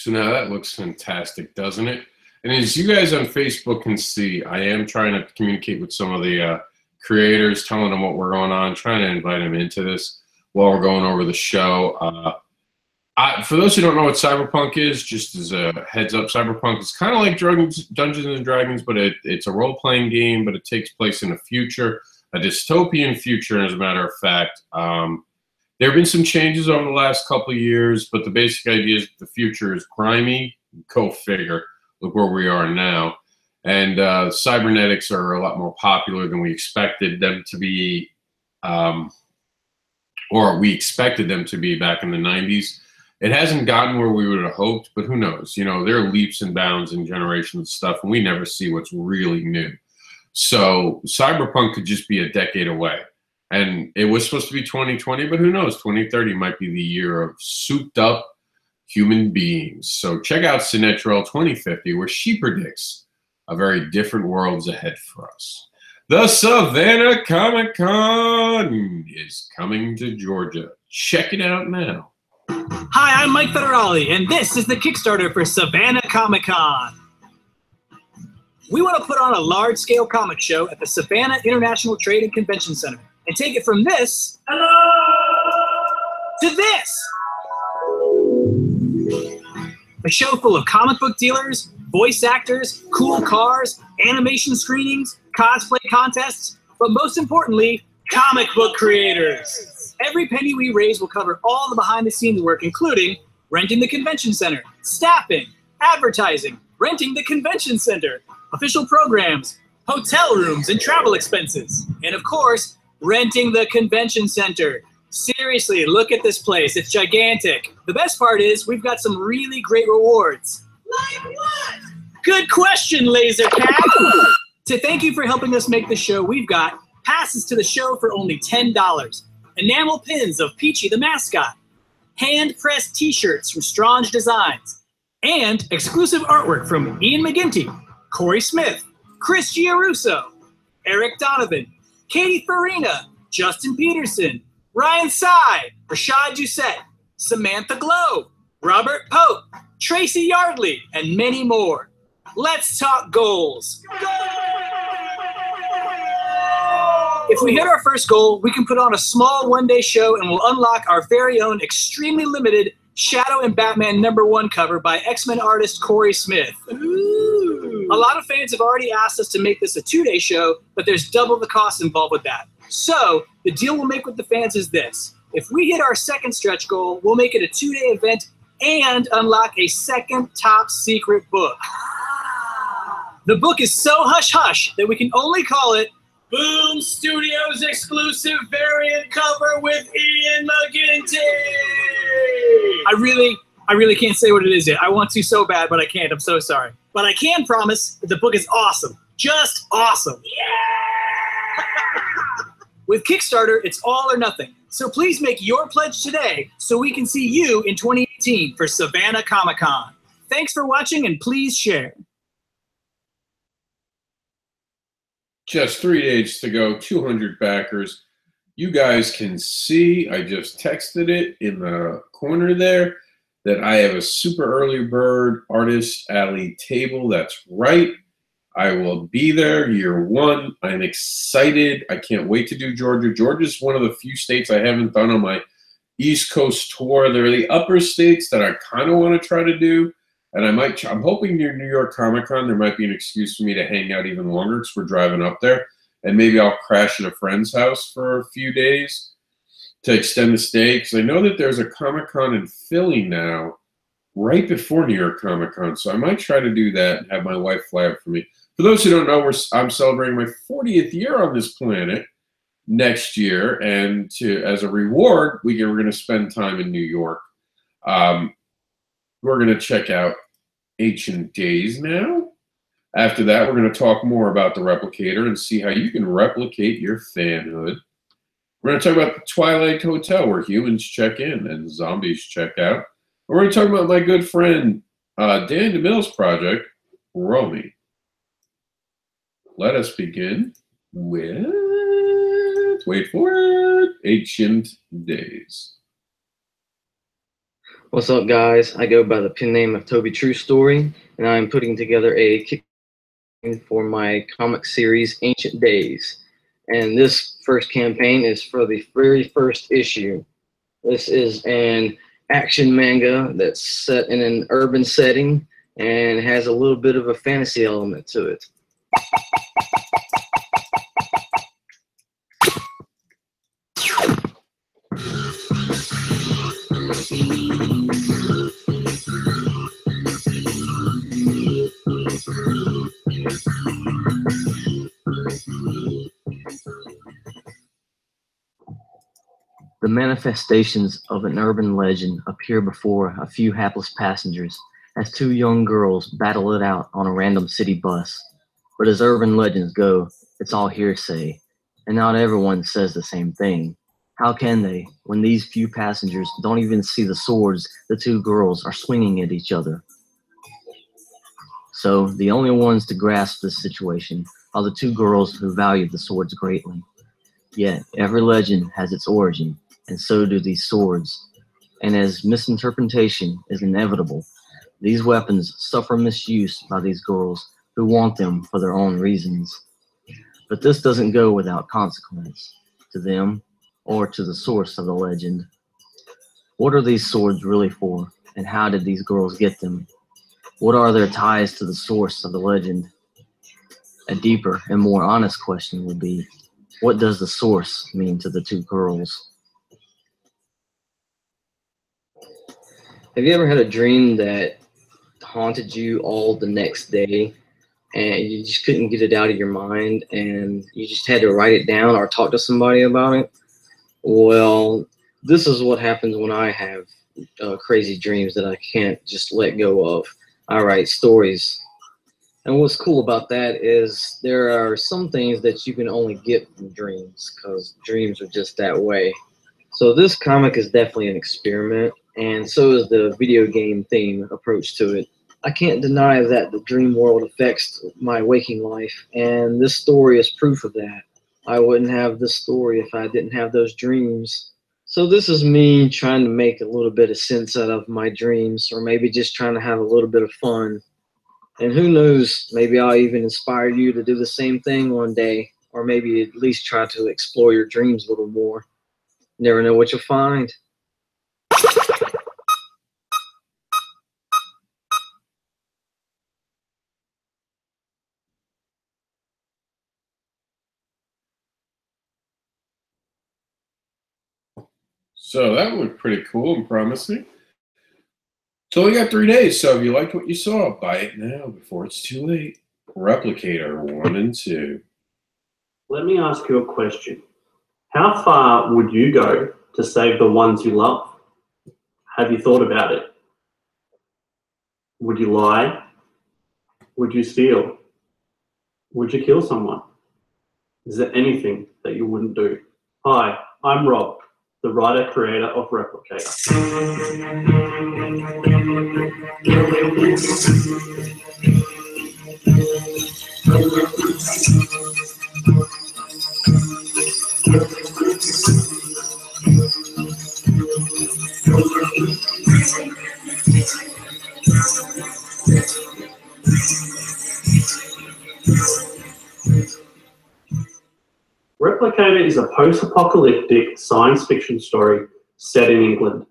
So now that looks fantastic, doesn't it? And as you guys on Facebook can see, I am trying to communicate with some of the creators, telling them what we're going on, trying to invite them into this while we're going over the show. For those who don't know what Cyberpunk is, just as a heads up, Cyberpunk is kind of like Dungeons & Dragons, but it's a role-playing game, but it takes place in the future, a dystopian future, as a matter of fact. There have been some changes over the last couple of years, but the basic idea is the future is grimy. Go figure. Look where we are now. And cybernetics are a lot more popular than we expected them to be, or we expected them to be back in the 90s. It hasn't gotten where we would have hoped, but who knows? You know, there are leaps and bounds in generations of stuff, and we never see what's really new. So Cyberpunk could just be a decade away. And it was supposed to be 2020, but who knows? 2030 might be the year of souped up human beings. So check out Sinetrel 2050, where she predicts a very different world's ahead for us. The Savannah Comic-Con is coming to Georgia. Check it out now. Hi, I'm Mike Federale, and this is the Kickstarter for Savannah Comic-Con. We want to put on a large-scale comic show at the Savannah International Trade and Convention Center and take it from this to this. A show full of comic book dealers, voice actors, cool cars, animation screenings, cosplay contests, but most importantly, comic book creators. Every penny we raise will cover all the behind-the-scenes work, including renting the convention center, staffing, advertising, renting the convention center, official programs, hotel rooms and travel expenses, and of course, renting the convention center. Seriously, look at this place. It's gigantic. The best part is we've got some really great rewards. Like what? Good question, Laser Cat. To thank you for helping us make the show, we've got passes to the show for only $10, enamel pins of Peachy the mascot, hand-pressed t-shirts from Strange Designs, and exclusive artwork from Ian McGinty, Corey Smith, Chris Giarusso, Eric Donovan, Katie Farina, Justin Peterson, Ryan Sy, Rashad Doucette, Samantha Glow, Robert Pope, Tracy Yardley, and many more. Let's talk goals. If we hit our first goal, we can put on a small one-day show and we'll unlock our very own extremely limited Shadow and Batman #1 cover by X-Men artist Corey Smith. Ooh. A lot of fans have already asked us to make this a 2-day show, but there's double the cost involved with that. So the deal we'll make with the fans is this. If we hit our second stretch goal, we'll make it a 2-day event and unlock a second top secret book. The book is so hush-hush that we can only call it Boom Studios exclusive variant cover with Ian McGinty. I really can't say what it is yet. I want to so bad, but I can't. I'm so sorry. But I can promise that the book is awesome. Just awesome. Yeah! With Kickstarter, it's all or nothing. So please make your pledge today so we can see you in 2018 for Savannah Comic-Con. Thanks for watching and please share. Just 3 days to go, 200 backers. You guys can see, I just texted it in the corner there, that I have a super early bird Artist Alley table. That's right. I will be there year one. I'm excited. I can't wait to do Georgia. Georgia's one of the few states I haven't done on my East Coast tour. They're the upper states that I kind of want to try to do. And I'm hoping near New York Comic-Con, there might be an excuse for me to hang out even longer because we're driving up there. And maybe I'll crash at a friend's house for a few days to extend the stay. Because I know that there's a Comic-Con in Philly now, right before New York Comic-Con. So I might try to do that and have my wife fly up for me. For those who don't know, I'm celebrating my 40th year on this planet next year. And as a reward, we're going to spend time in New York. We're going to check out Ancient Days now. After that, we're going to talk more about the Replicator and see how you can replicate your fanhood. We're going to talk about the Twilight Hotel, where humans check in and zombies check out. We're going to talk about my good friend Dan DeMille's project, Romy. Let us begin with, wait for it, Ancient Days. What's up, guys? I go by the pen name of Toby True Story, and I'm putting together a Kickstarter for my comic series, Ancient Days. And this first campaign is for the very first issue. This is an action manga that's set in an urban setting and has a little bit of a fantasy element to it. The manifestations of an urban legend appear before a few hapless passengers as two young girls battle it out on a random city bus. But as urban legends go, it's all hearsay, and not everyone says the same thing. How can they, when these few passengers don't even see the swords the two girls are swinging at each other? So the only ones to grasp this situation are the two girls who value the swords greatly. Yet every legend has its origin, and so do these swords. And as misinterpretation is inevitable, these weapons suffer misuse by these girls who want them for their own reasons. But this doesn't go without consequence to them or to the source of the legend. What are these swords really for, and how did these girls get them? What are their ties to the source of the legend? A deeper and more honest question would be, what does the source mean to the two girls? Have you ever had a dream that haunted you all the next day and you just couldn't get it out of your mind and you just had to write it down or talk to somebody about it? Well, this is what happens when I have crazy dreams that I can't just let go of. I write stories. And what's cool about that is there are some things that you can only get from dreams because dreams are just that way. So this comic is definitely an experiment, and so is the video game theme approach to it. I can't deny that the dream world affects my waking life, and this story is proof of that. I wouldn't have this story if I didn't have those dreams. So this is me trying to make a little bit of sense out of my dreams, or maybe just trying to have a little bit of fun. And who knows, maybe I'll even inspire you to do the same thing one day, or maybe at least try to explore your dreams a little more. Never know what you'll find. So that looked pretty cool and promising. So we got 3 days. So if you liked what you saw, buy it now before it's too late. Replicator 1 and 2. Let me ask you a question. How far would you go to save the ones you love? Have you thought about it? Would you lie? Would you steal? Would you kill someone? Is there anything that you wouldn't do? Hi, I'm Rob, the writer-creator of Replicator. Replicator is a post-apocalyptic science fiction story set in England.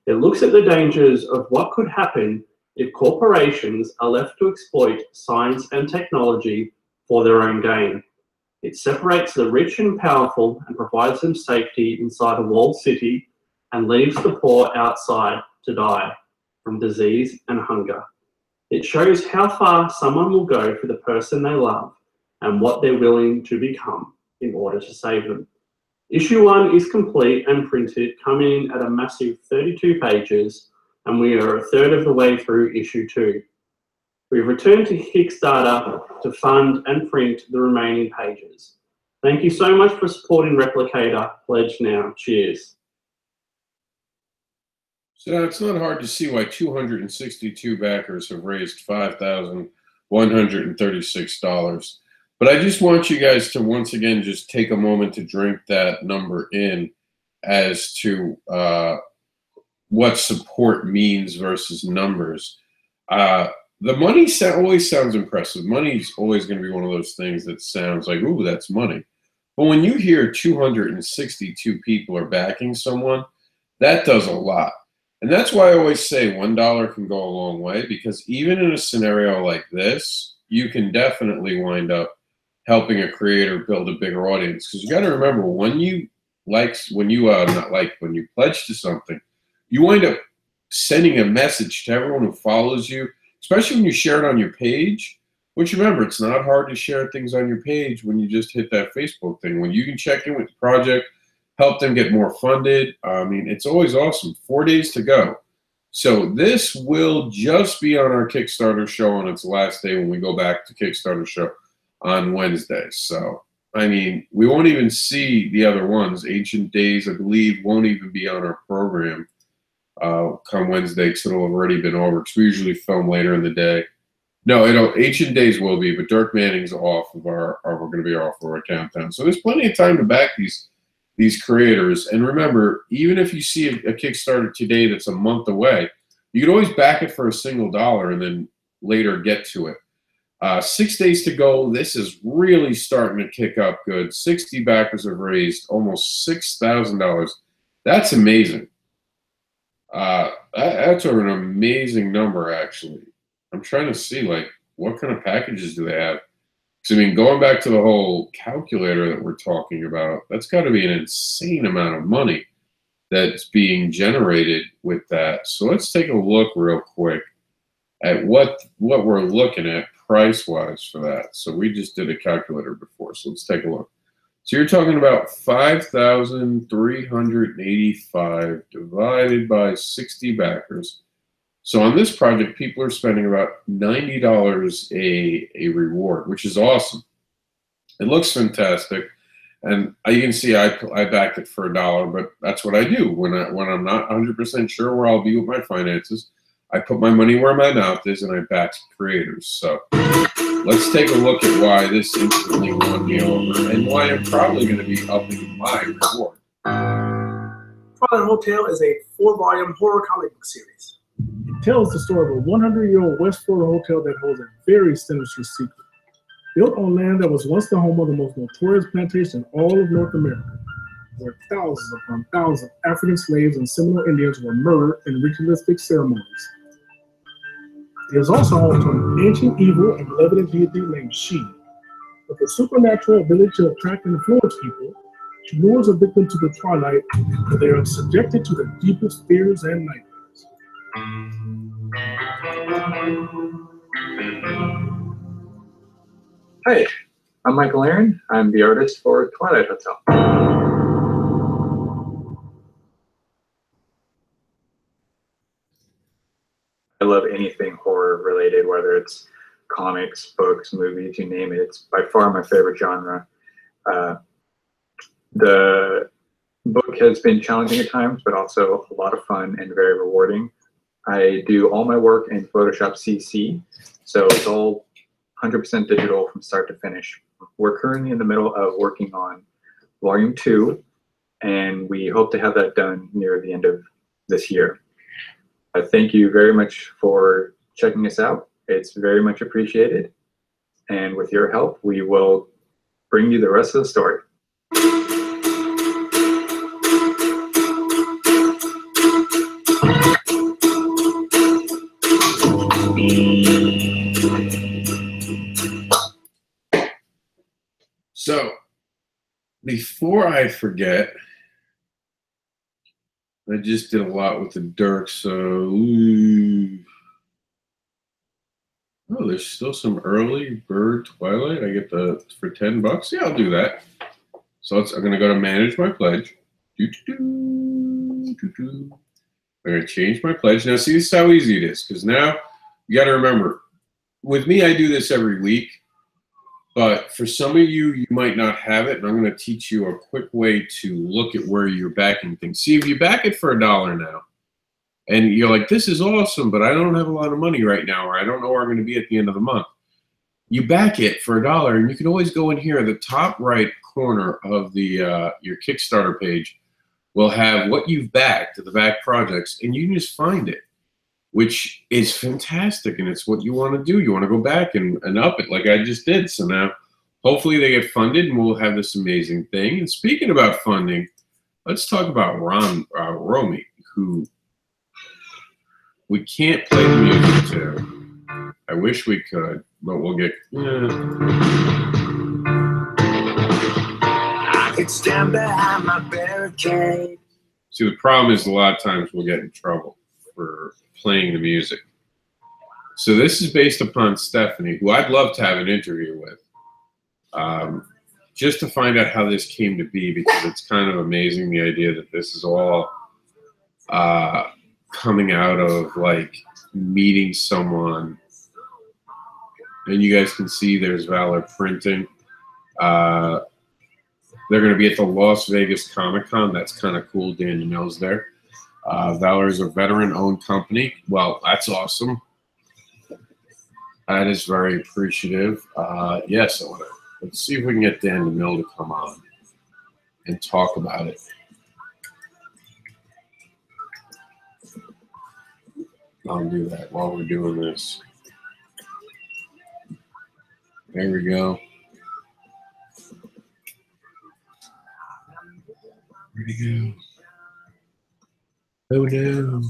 It looks at the dangers of what could happen if corporations are left to exploit science and technology for their own gain. It separates the rich and powerful and provides them safety inside a walled city and leaves the poor outside to die from disease and hunger. It shows how far someone will go for the person they love and what they're willing to become in order to save them. Issue 1 is complete and printed, coming in at a massive 32 pages, and we are a third of the way through issue 2. We've returned to Kickstarter to fund and print the remaining pages. Thank you so much for supporting Replicator. Pledge now. Cheers. So now it's not hard to see why 262 backers have raised $5,136. But I just want you guys to once again just take a moment to drink that number in as to what support means versus numbers. The money always sounds impressive. Money's always going to be one of those things that sounds like, ooh, that's money. But when you hear 262 people are backing someone, that does a lot. And that's why I always say $1 can go a long way, because even in a scenario like this, you can definitely wind up helping a creator build a bigger audience. Because you got to remember, when you pledge to something, you wind up sending a message to everyone who follows you, especially when you share it on your page. Which, remember, it's not hard to share things on your page when you just hit that Facebook thing. When you can check in with the project, help them get more funded. I mean, it's always awesome. 4 days to go. So this will just be on our Kickstarter show on its last day when we go back to Kickstarter show on Wednesday. So I mean, we won't even see the other ones. Ancient Days, I believe, won't even be on our program come Wednesday because it'll have already been over. Because we usually film later in the day. No, Ancient Days will be, but Dirk Manning's off of we're going to be off of our countdown. So there's plenty of time to back these creators. And remember, even if you see a Kickstarter today that's a month away, you can always back it for a single $1 and then later get to it. 6 days to go. This is really starting to kick up good. 60 backers have raised almost $6,000. That's amazing. That's an amazing number, actually. I'm trying to see, like, what kind of packages do they have? Because, I mean, going back to the whole calculator that we're talking about, that's got to be an insane amount of money that's being generated with that. So let's take a look real quick at what we're looking at price-wise for that. So we just did a calculator before, so let's take a look. So you're talking about 5,385 divided by 60 backers. So on this project, people are spending about $90 a reward, which is awesome. It looks fantastic, and you can see I backed it for $1, but that's what I do when I'm not 100% sure where I'll be with my finances. I put my money where my mouth is, and I back creators. So let's take a look at why this instantly won me over, and why I'm probably going to be upping my reward. Twilight Hotel is a 4-volume horror comic book series. It tells the story of a 100-year-old West Florida hotel that holds a very sinister secret. Built on land that was once the home of the most notorious plantation in all of North America, where thousands upon thousands of African slaves and Seminole Indians were murdered in ritualistic ceremonies. It is also home to an ancient evil and malevolent deity named She. With a supernatural ability to attract and influence people, she lures a victim to the twilight where they are subjected to the deepest fears and nightmares. Hi, I'm Michael Aaron. I'm the artist for Twilight Hotel. I love anything horror related, whether it's comics, books, movies, you name it. It's by far my favorite genre. The book has been challenging at times, but also a lot of fun and very rewarding. I do all my work in Photoshop CC, so it's all 100% digital from start to finish. We're currently in the middle of working on Volume 2, and we hope to have that done near the end of this year. Thank you very much for checking us out. It's very much appreciated. And with your help, we will bring you the rest of the story. So, before I forget, I just did a lot with the Dirk, so oh, there's still some early bird Twilight. I get for $10. Yeah, I'll do that. So I'm going to go to manage my pledge. I'm going to change my pledge. Now, see, this is how easy it is, because now you got to remember, with me, I do this every week. But for some of you, you might not have it, and I'm going to teach you a quick way to look at where you're backing things. See, if you back it for $1 now, and you're like, this is awesome, but I don't have a lot of money right now, or I don't know where I'm going to be at the end of the month. You back it for $1, and you can always go in here at the top right corner of the your Kickstarter page will have what you've backed, the back projects, and you can just find it, which is fantastic, and it's what you want to do. You want to go back and up it like I just did. So now, hopefully they get funded, and we'll have this amazing thing. And speaking about funding, let's talk about Romy, who we can't play the music to. I wish we could, but we'll get... I could stand behind my barricade. See, the problem is a lot of times we'll get in trouble for playing the music. So this is based upon Stephanie, who I'd love to have an interview with, just to find out how this came to be, because it's kind of amazing, the idea that this is all coming out of like meeting someone. And you guys can see there's Valor Printing. They're going to be at the Las Vegas Comic Con. That's kind of cool. Dan DeMille's there. Valor is a veteran-owned company. Well, that's awesome. That is very appreciative. Yes, let's see if we can get Dan DeMille to come on and talk about it. I'll do that while we're doing this. There we go. Where'd he go? Oh no.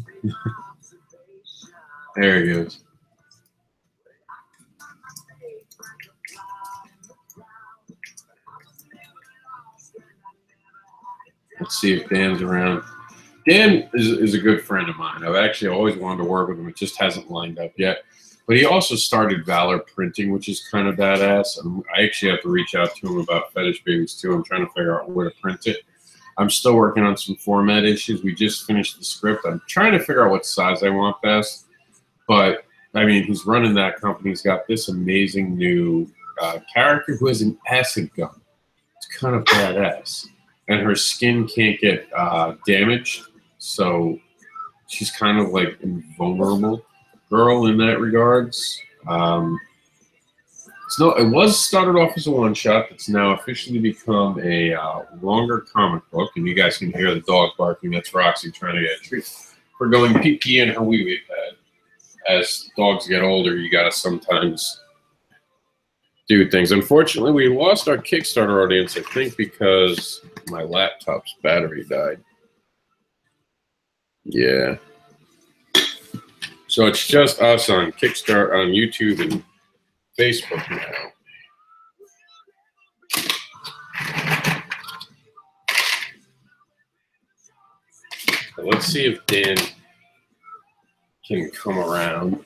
There he goes. Let's see if Dan's around. Dan is a good friend of mine. I've actually always wanted to work with him. It just hasn't lined up yet. But he also started Valor Printing, which is kind of badass. I actually have to reach out to him about Fetish Babies too. I'm trying to figure out where to print it. I'm still working on some format issues. We just finished the script. I'm trying to figure out what size I want best. But, I mean, he's running that company. He's got this amazing new character who has an acid gun. It's kind of badass. And her skin can't get damaged. So she's kind of like invulnerable girl in that regards. It was started off as a one-shot. It's now officially become a longer comic book. And you guys can hear the dog barking. That's Roxy trying to get a treat. We're going pee-pee in her wee-wee pad. As dogs get older, you got to sometimes do things. Unfortunately, we lost our Kickstarter audience, I think, because my laptop's battery died. Yeah. So it's just us on Kickstarter, on YouTube and Facebook now. So let's see if Dan can come around.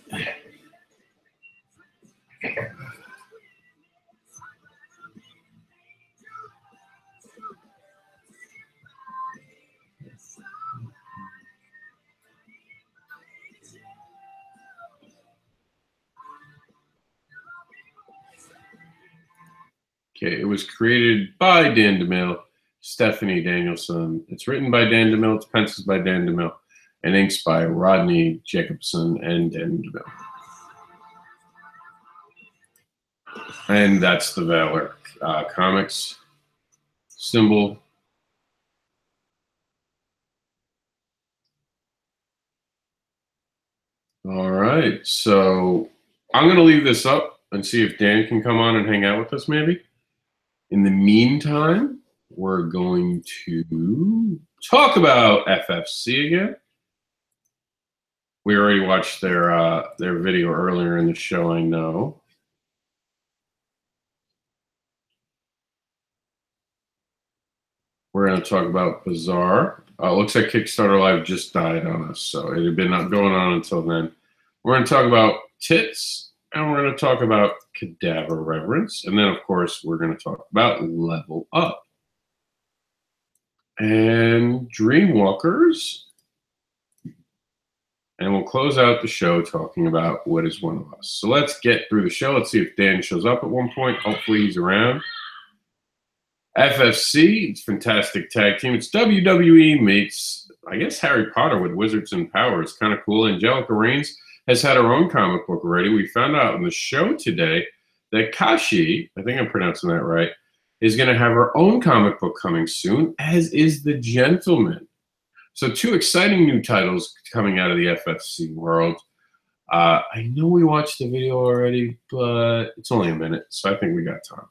Okay, it was created by Dan DeMille, Stephanie Danielson. It's written by Dan DeMille, it's pencils by Dan DeMille, and inks by Rodney Jacobson and Dan DeMille. And that's the Valor Comics symbol. All right, so I'm going to leave this up and see if Dan can come on and hang out with us maybe. In the meantime, we're going to talk about FFC again. We already watched their video earlier in the show, I know. We're going to talk about Bizarre. Looks like Kickstarter Live just died on us, so it had been not going on until then. We're going to talk about Tits. And we're going to talk about Cadaver Reverence. And then, of course, we're going to talk about Level Up. And Dreamwalkers. And we'll close out the show talking about What Is One of Us. So let's get through the show. Let's see if Dan shows up at one point. Hopefully he's around. FFC, it's a fantastic tag team. It's WWE meets, I guess, Harry Potter with Wizards and Power. It's kind of cool. Angelica Reigns has had her own comic book already. We found out on the show today that Kashi, I think I'm pronouncing that right, is going to have her own comic book coming soon, as is The Gentleman. So 2 exciting new titles coming out of the FFC world. I know we watched the video already, but it's only a minute, so I think we got time.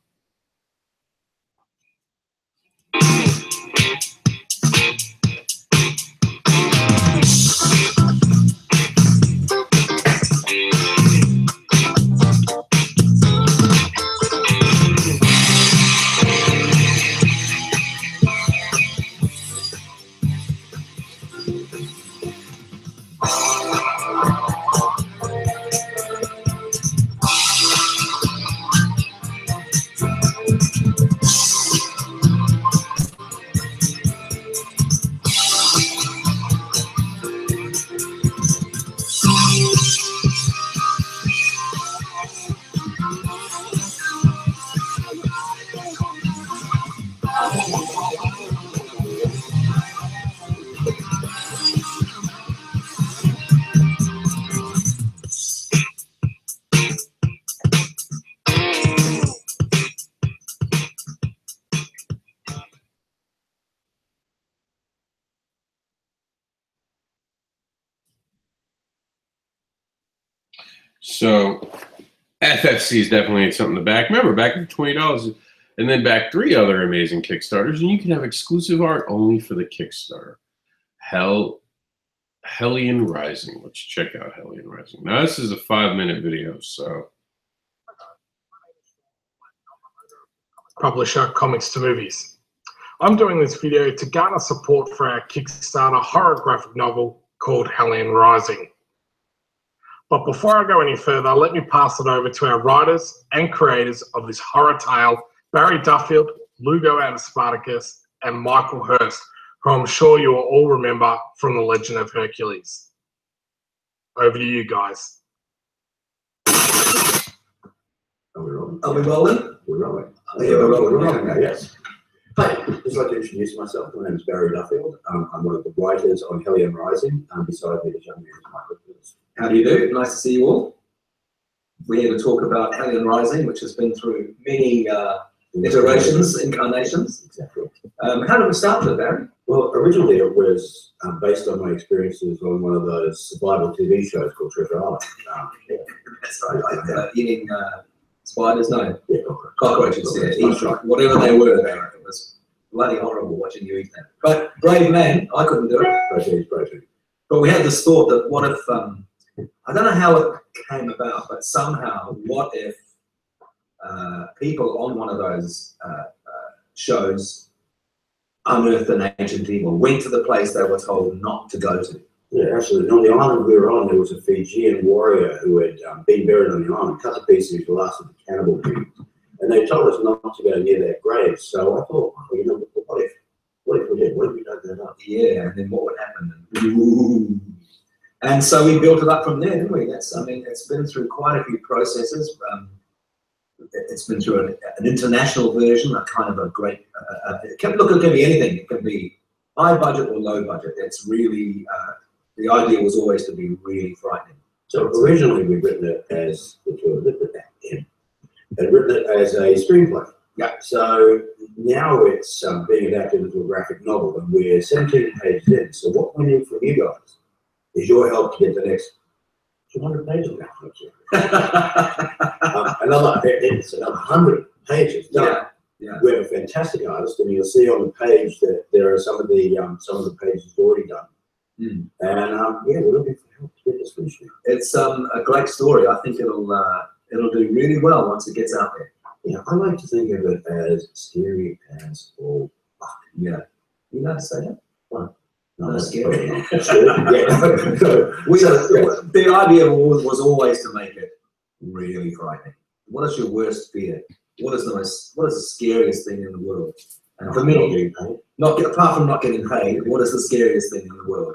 So FFC is definitely something to back. Remember, back for $20 and then back 3 other amazing Kickstarters, and you can have exclusive art only for the Kickstarter. Hellion Rising. Let's check out Hellion Rising. Now, this is a 5-minute video, so. Publisher Comics to Movies. I'm doing this video to garner support for our Kickstarter horror graphic novel called Hellion Rising. But before I go any further, let me pass it over to our writers and creators of this horror tale, Barry Duffield, Lugo out of Spartacus, and Michael Hurst, who I'm sure you will all remember from The Legend of Hercules. Over to you guys. Are we rolling? Are we rolling? We're rolling. We're rolling. Yes. Hi, I'd just like to introduce myself. My name is Barry Duffield. I'm one of the writers on Hellion Rising. Beside me is young man Michael Hurst. How do you do? Nice to see you all. We're here to talk about Hellion Rising, which has been through many iterations, incarnations. Exactly. How did we start with it, Barry? Well, originally it was based on my experiences on one of those survival TV shows called Treasure Island. That's right, like eating spiders, no, Yeah, cockroaches, whatever they were there. It was bloody horrible watching you eat that. But brave man, I couldn't do it. Protein. But we had this thought that what if, I don't know how it came about, but somehow, what if people on one of those shows unearthed an ancient evil, went to the place they were told not to go to? Yeah, absolutely. On the island we were on, there was a Fijian warrior who had been buried on the island, cut to pieces the last of the cannibal beings. And they told us not to go near their graves. So I thought, well, you know, what if we did? What if we dug that up? Yeah, and then what would happen? Ooh. And so we built it up from there, didn't we? I mean, it's been through quite a few processes. It's been through an international version, a kind of a great, it can be anything. It can be high budget or low budget. It's really, the idea was always to be really frightening. So originally we'd written it as, had written it as a screenplay. Yeah. So now it's being adapted into a graphic novel, and we're 17 pages in. So what we need from you guys is your help to get the next 200 pages now. It's another 100 pages done. Yeah. We have a fantastic artist, and you'll see on the page that there are some of the pages already done. Mm. And we're looking for help to get this finished now. It's a great story. I think it'll do really well once it gets out there. Yeah, I like to think of it as scary as all fuck. Yeah. You know how to say that? What? No, that's scary. The idea was always to make it really frightening. What is your worst fear? What is the scariest thing in the world? And for me, apart from not getting paid, what is the scariest thing in the world?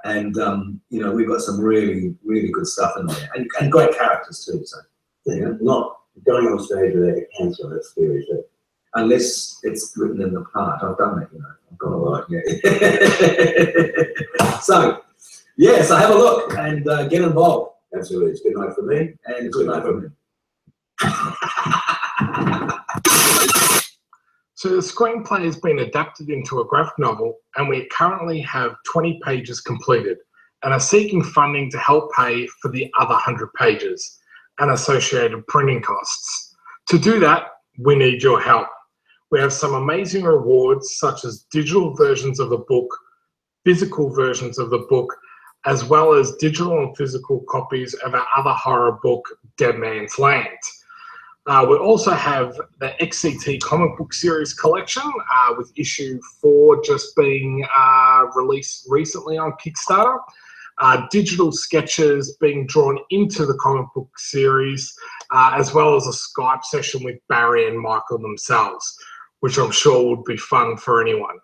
And we've got some really, really good stuff in there, and great characters too. So yeah, not going on stage without your pants on, that's scary too. Unless it's written in the part. I've done that, I've got a lot, yeah. So have a look and get involved. Absolutely. It's good night for me. And good night for me. So the screenplay has been adapted into a graphic novel, and we currently have 20 pages completed and are seeking funding to help pay for the other 100 pages and associated printing costs. To do that, we need your help. We have some amazing rewards, such as digital versions of the book, physical versions of the book, as well as digital and physical copies of our other horror book, Dead Man's Land. We also have the XCT comic book series collection, with issue 4 just being released recently on Kickstarter. Digital sketches being drawn into the comic book series, as well as a Skype session with Barry and Michael themselves, which I'm sure would be fun for anyone.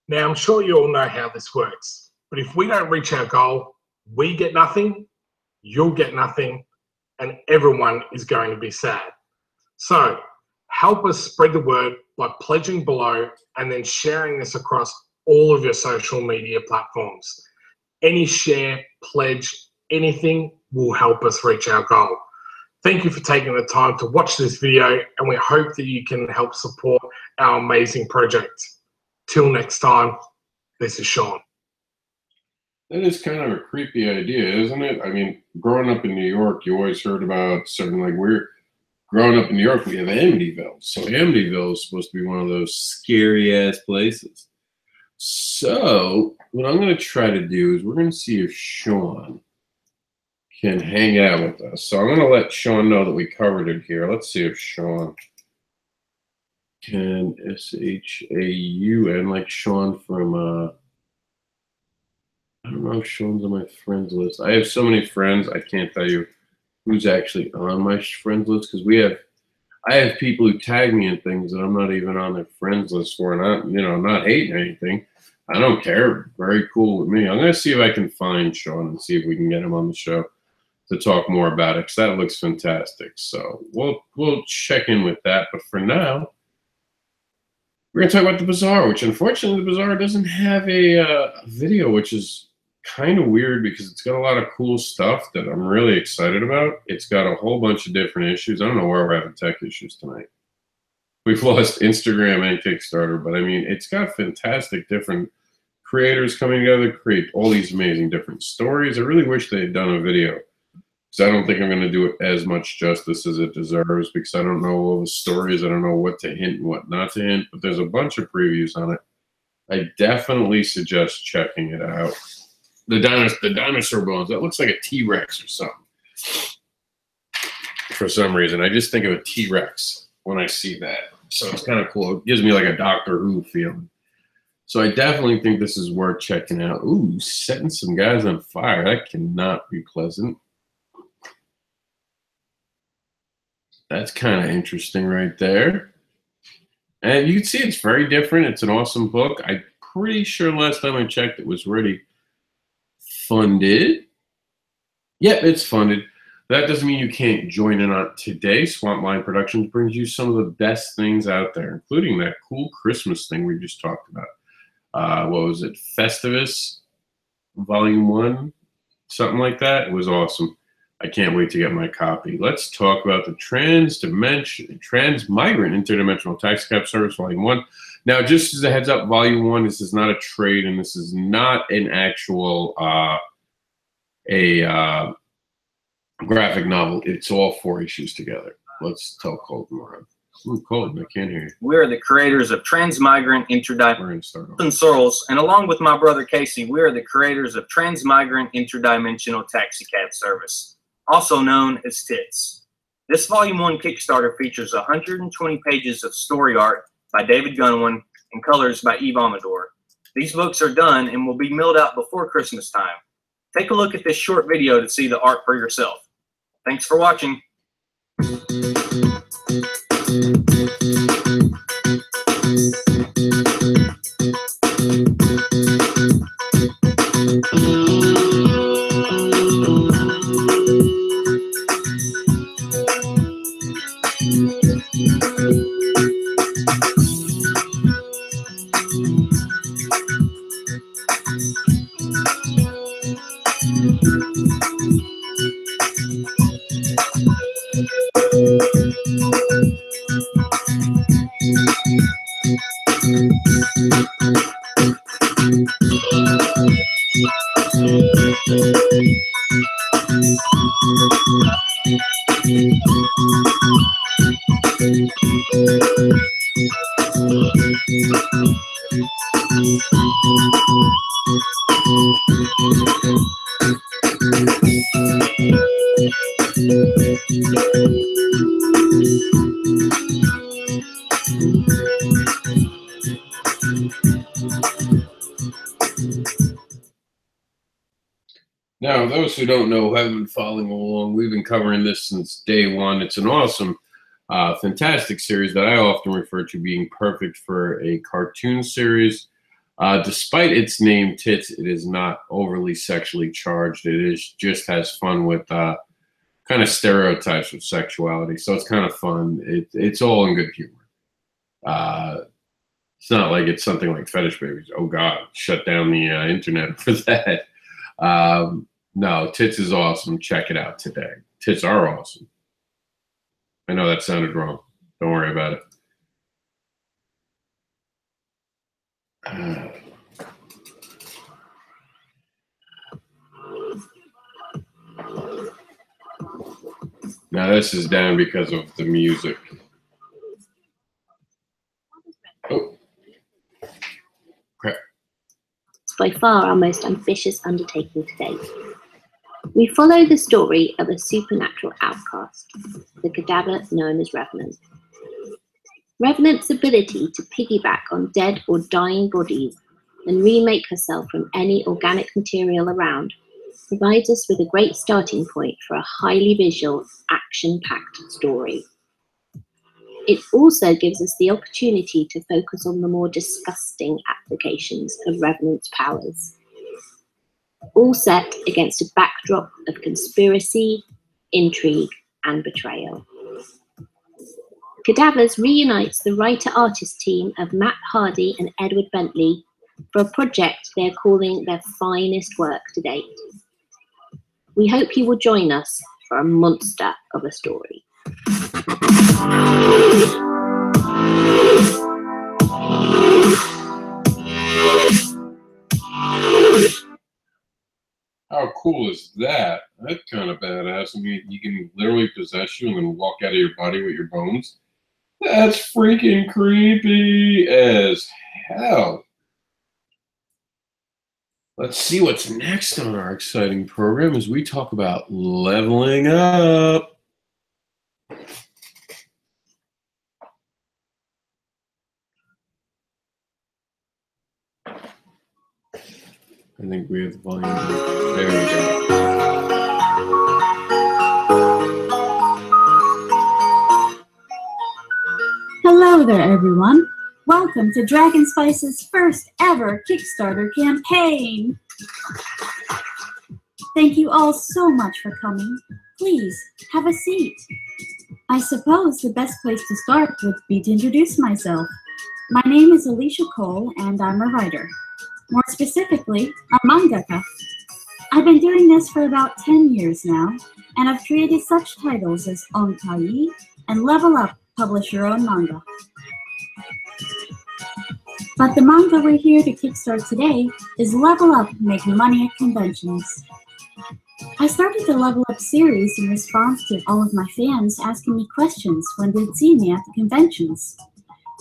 Now, I'm sure you all know how this works, but if we don't reach our goal, we get nothing, you'll get nothing, and everyone is going to be sad. So help us spread the word by pledging below and then sharing this across all of your social media platforms. Any share, pledge, anything will help us reach our goal. Thank you for taking the time to watch this video, and we hope that you can help support our amazing project. Till next time, this is Sean. That is kind of a creepy idea, isn't it? I mean, growing up in New York, you always heard about certain, like, growing up in New York, we have Amityville. So Amityville is supposed to be one of those scary-ass places. So what I'm going to try to do is we're going to see if Sean can hang out with us. So I'm going to let Sean know that we covered it here. Let's see if Sean can S-H-A-U-N, like Sean from, I don't know if Sean's on my friends list. I have so many friends, I can't tell you who's actually on my friends list, because I have people who tag me in things that I'm not even on their friends list for, and I'm not hating anything. I don't care. Very cool with me. I'm going to see if I can find Sean and see if we can get him on the show to talk more about it, because that looks fantastic. So we'll check in with that. But for now, we're going to talk about the Bazaar, which unfortunately the Bazaar doesn't have a video, which is kind of weird because it's got a lot of cool stuff that I'm really excited about. It's got a whole bunch of different issues. I don't know where we're having tech issues tonight. We've lost Instagram and Kickstarter, but I mean, it's got fantastic different creators coming together, create all these amazing different stories. I really wish they had done a video, because I don't think I'm going to do it as much justice as it deserves, because I don't know all the stories. I don't know what to hint and what not to hint, but there's a bunch of previews on it. I definitely suggest checking it out. The dinosaur bones, that looks like a T-Rex or something. For some reason, I just think of a T-Rex when I see that. So it's kind of cool. It gives me like a Doctor Who feeling. So I definitely think this is worth checking out. Ooh, setting some guys on fire. That cannot be pleasant. That's kind of interesting right there. And you can see it's very different. It's an awesome book. I'm pretty sure last time I checked it was already funded. Yep, it's funded. That doesn't mean you can't join in on it today. Swampline Productions brings you some of the best things out there, including that cool Christmas thing we just talked about. What was it? Festivus Volume 1? Something like that. It was awesome. I can't wait to get my copy. Let's talk about the Transmigrant Interdimensional Taxicab Service Volume 1. Now, just as a heads up, Volume 1, this is not a trade, and this is not an actual graphic novel. It's all 4 issues together. Let's tell Colton more. Ooh, Colton, I can't hear you. We are the creators of Transmigrant Interdimensional Souls, and along with my brother Casey, we are the creators of Transmigrant Interdimensional Taxicab Service, also known as TITS. This Volume 1 Kickstarter features 120 pages of story art by David Gunwin and colors by Yves Amador. These books are done and will be mailed out before Christmas time. Take a look at this short video to see the art for yourself. Thanks for watching. Now, those who don't know, who haven't been following along, we've been covering this since day one. It's an awesome, fantastic series that I often refer to being perfect for a cartoon series. Despite its name, Tits, it is not overly sexually charged. It is just has fun with kind of stereotypes of sexuality. So it's kind of fun. It's all in good humor. It's not like it's something like Fetish Babies. Oh, God, shut down the internet for that. No, Tits is awesome. Check it out today. Tits are awesome. I know that sounded wrong. Don't worry about it. Now this is down because of the music. Oh. Crap. It's by far our most ambitious undertaking to date. We follow the story of a supernatural outcast, the cadaver known as Revenant. Revenant's ability to piggyback on dead or dying bodies and remake herself from any organic material around provides us with a great starting point for a highly visual, action-packed story. It also gives us the opportunity to focus on the more disgusting applications of Revenant's powers, all set against a backdrop of conspiracy, intrigue, and betrayal. Cadavers reunites the writer-artist team of Matt Hardy and Edward Bentley for a project they're calling their finest work to date. We hope you will join us for a monster of a story. How cool is that? That's kind of badass. I mean, you can literally possess you and then walk out of your body with your bones. That's freaking creepy as hell. Let's see what's next on our exciting program as we talk about leveling up. I think we have the volume. There we go. Hello there, everyone. Welcome to Dragon Spice's first ever Kickstarter campaign. Thank you all so much for coming. Please, have a seat. I suppose the best place to start would be to introduce myself. My name is Alicia Cole, and I'm a writer. More specifically, a mangaka. I've been doing this for about 10 years now, and I've created such titles as Onkai and Level Up, Publish Your Own Manga. But the manga we're here to kickstart today is Level Up, Make Money at Conventions. I started the Level Up series in response to all of my fans asking me questions when they'd see me at the conventions.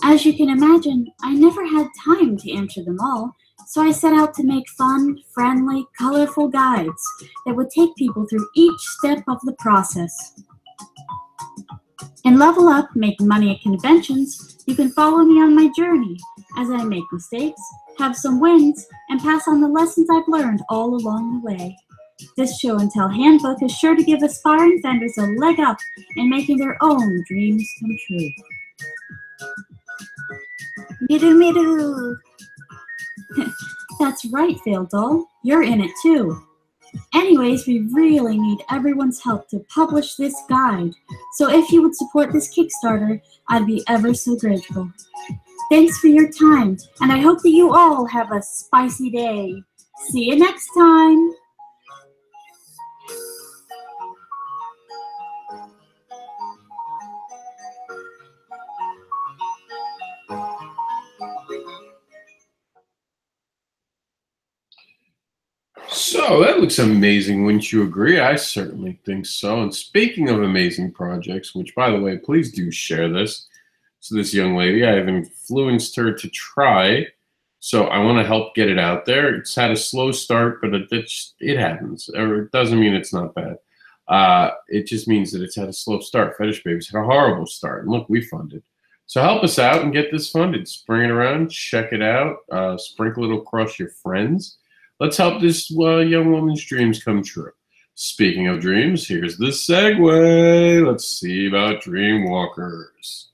As you can imagine, I never had time to answer them all, so I set out to make fun, friendly, colorful guides that would take people through each step of the process. In Level Up, Making Money at Conventions, you can follow me on my journey as I make mistakes, have some wins, and pass on the lessons I've learned all along the way. This show and tell handbook is sure to give aspiring vendors a leg up in making their own dreams come true. Miru miru! That's right, Fail Doll. You're in it too. Anyways, we really need everyone's help to publish this guide, so if you would support this Kickstarter, I'd be ever so grateful. Thanks for your time, and I hope that you all have a spicy day. See you next time! So that looks amazing, wouldn't you agree? I certainly think so. And speaking of amazing projects, which, by the way, please do share this. So this young lady, I have influenced her to try. So I want to help get it out there. It's had a slow start, but it happens. It doesn't mean it's not bad. It just means that it's had a slow start. Fetish Babies had a horrible start. And look, we funded. So help us out and get this funded. Spring it around, check it out, sprinkle it across your friends. Let's help this young woman's dreams come true. Speaking of dreams, here's the segue. Let's see about Dreamwalkers.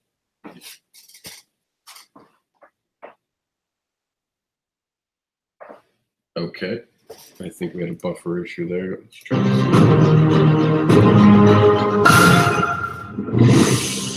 Okay, I think we had a buffer issue there. Let's try this.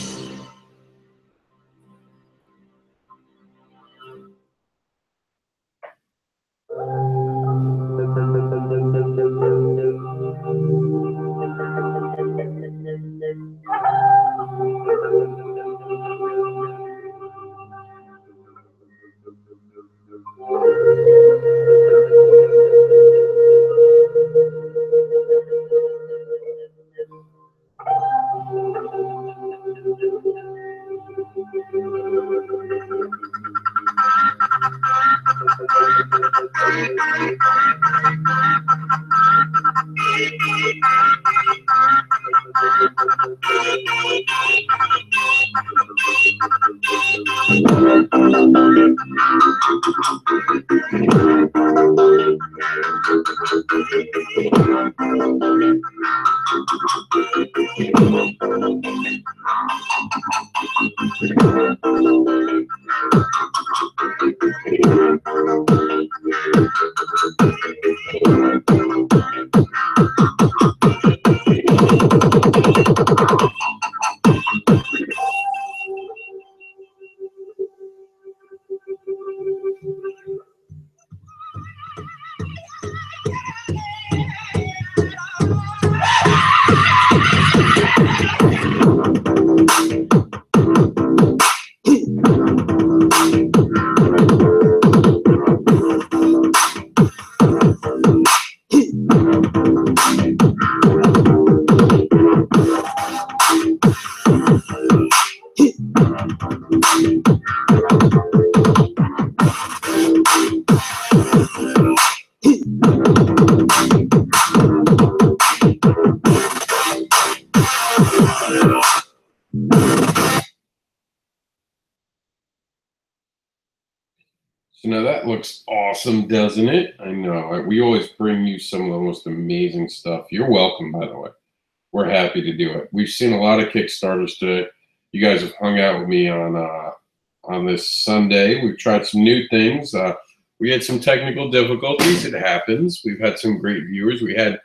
So now that looks awesome, doesn't it? I know. We always bring you some of the most amazing stuff. You're welcome, by the way. We're happy to do it. We've seen a lot of Kickstarters today. You guys have hung out with me on this Sunday. We've tried some new things. We had some technical difficulties. It happens. We've had some great viewers. We got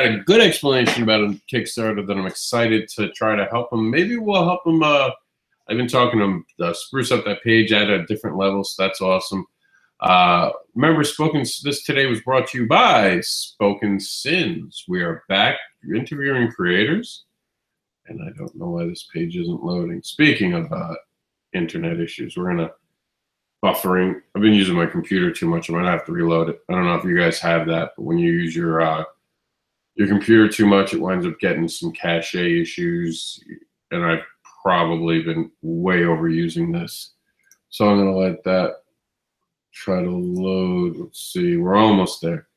a good explanation about a Kickstarter that I'm excited to try to help them. Maybe we'll help them. I've been talking to them, spruce up that page at a different level, so that's awesome. Remember, this today was brought to you by Spoken Sins. We are back interviewing creators, and I don't know why this page isn't loading. Speaking of internet issues, we're gonna buffering. I've been using my computer too much. I might have to reload it. I don't know if you guys have that, but when you use your computer too much, it winds up getting some cache issues, and I've probably been way overusing this. So I'm gonna let that try to load. Let's see, we're almost there.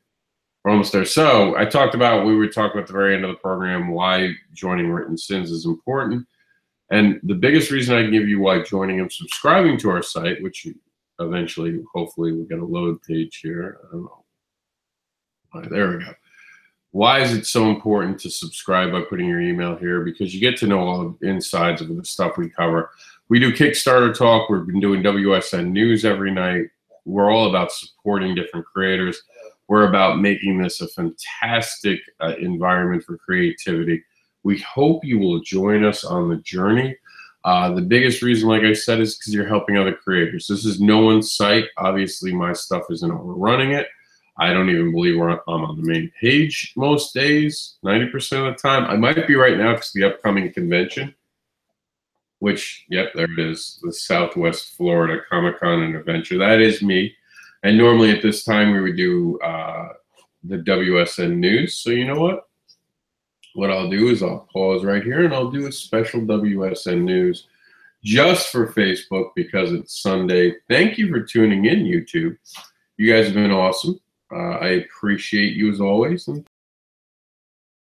We're almost there. So we were talking about at the very end of the program why joining Written Sins is important. And the biggest reason I can give you why joining and subscribing to our site, which eventually, hopefully, we'll get a load page here. I don't know. All right, there we go. Why is it so important to subscribe by putting your email here? Because you get to know all the insides of the stuff we cover. We do Kickstarter Talk. We've been doing WSN News every night. We're all about supporting different creators. We're about making this a fantastic environment for creativity. We hope you will join us on the journey. The biggest reason, like I said, is because you're helping other creators. This is no one's site. Obviously, my stuff isn't overrunning it. I don't even believe I'm on the main page most days, 90% of the time. I might be right now because the upcoming convention, which, yep, there it is, the Southwest Florida Comic-Con and Adventure. That is me. And normally at this time we would do the WSN News. So you know what? What I'll do is I'll pause right here and I'll do a special WSN News just for Facebook because it's Sunday. Thank you for tuning in, YouTube. You guys have been awesome. I appreciate you as always. And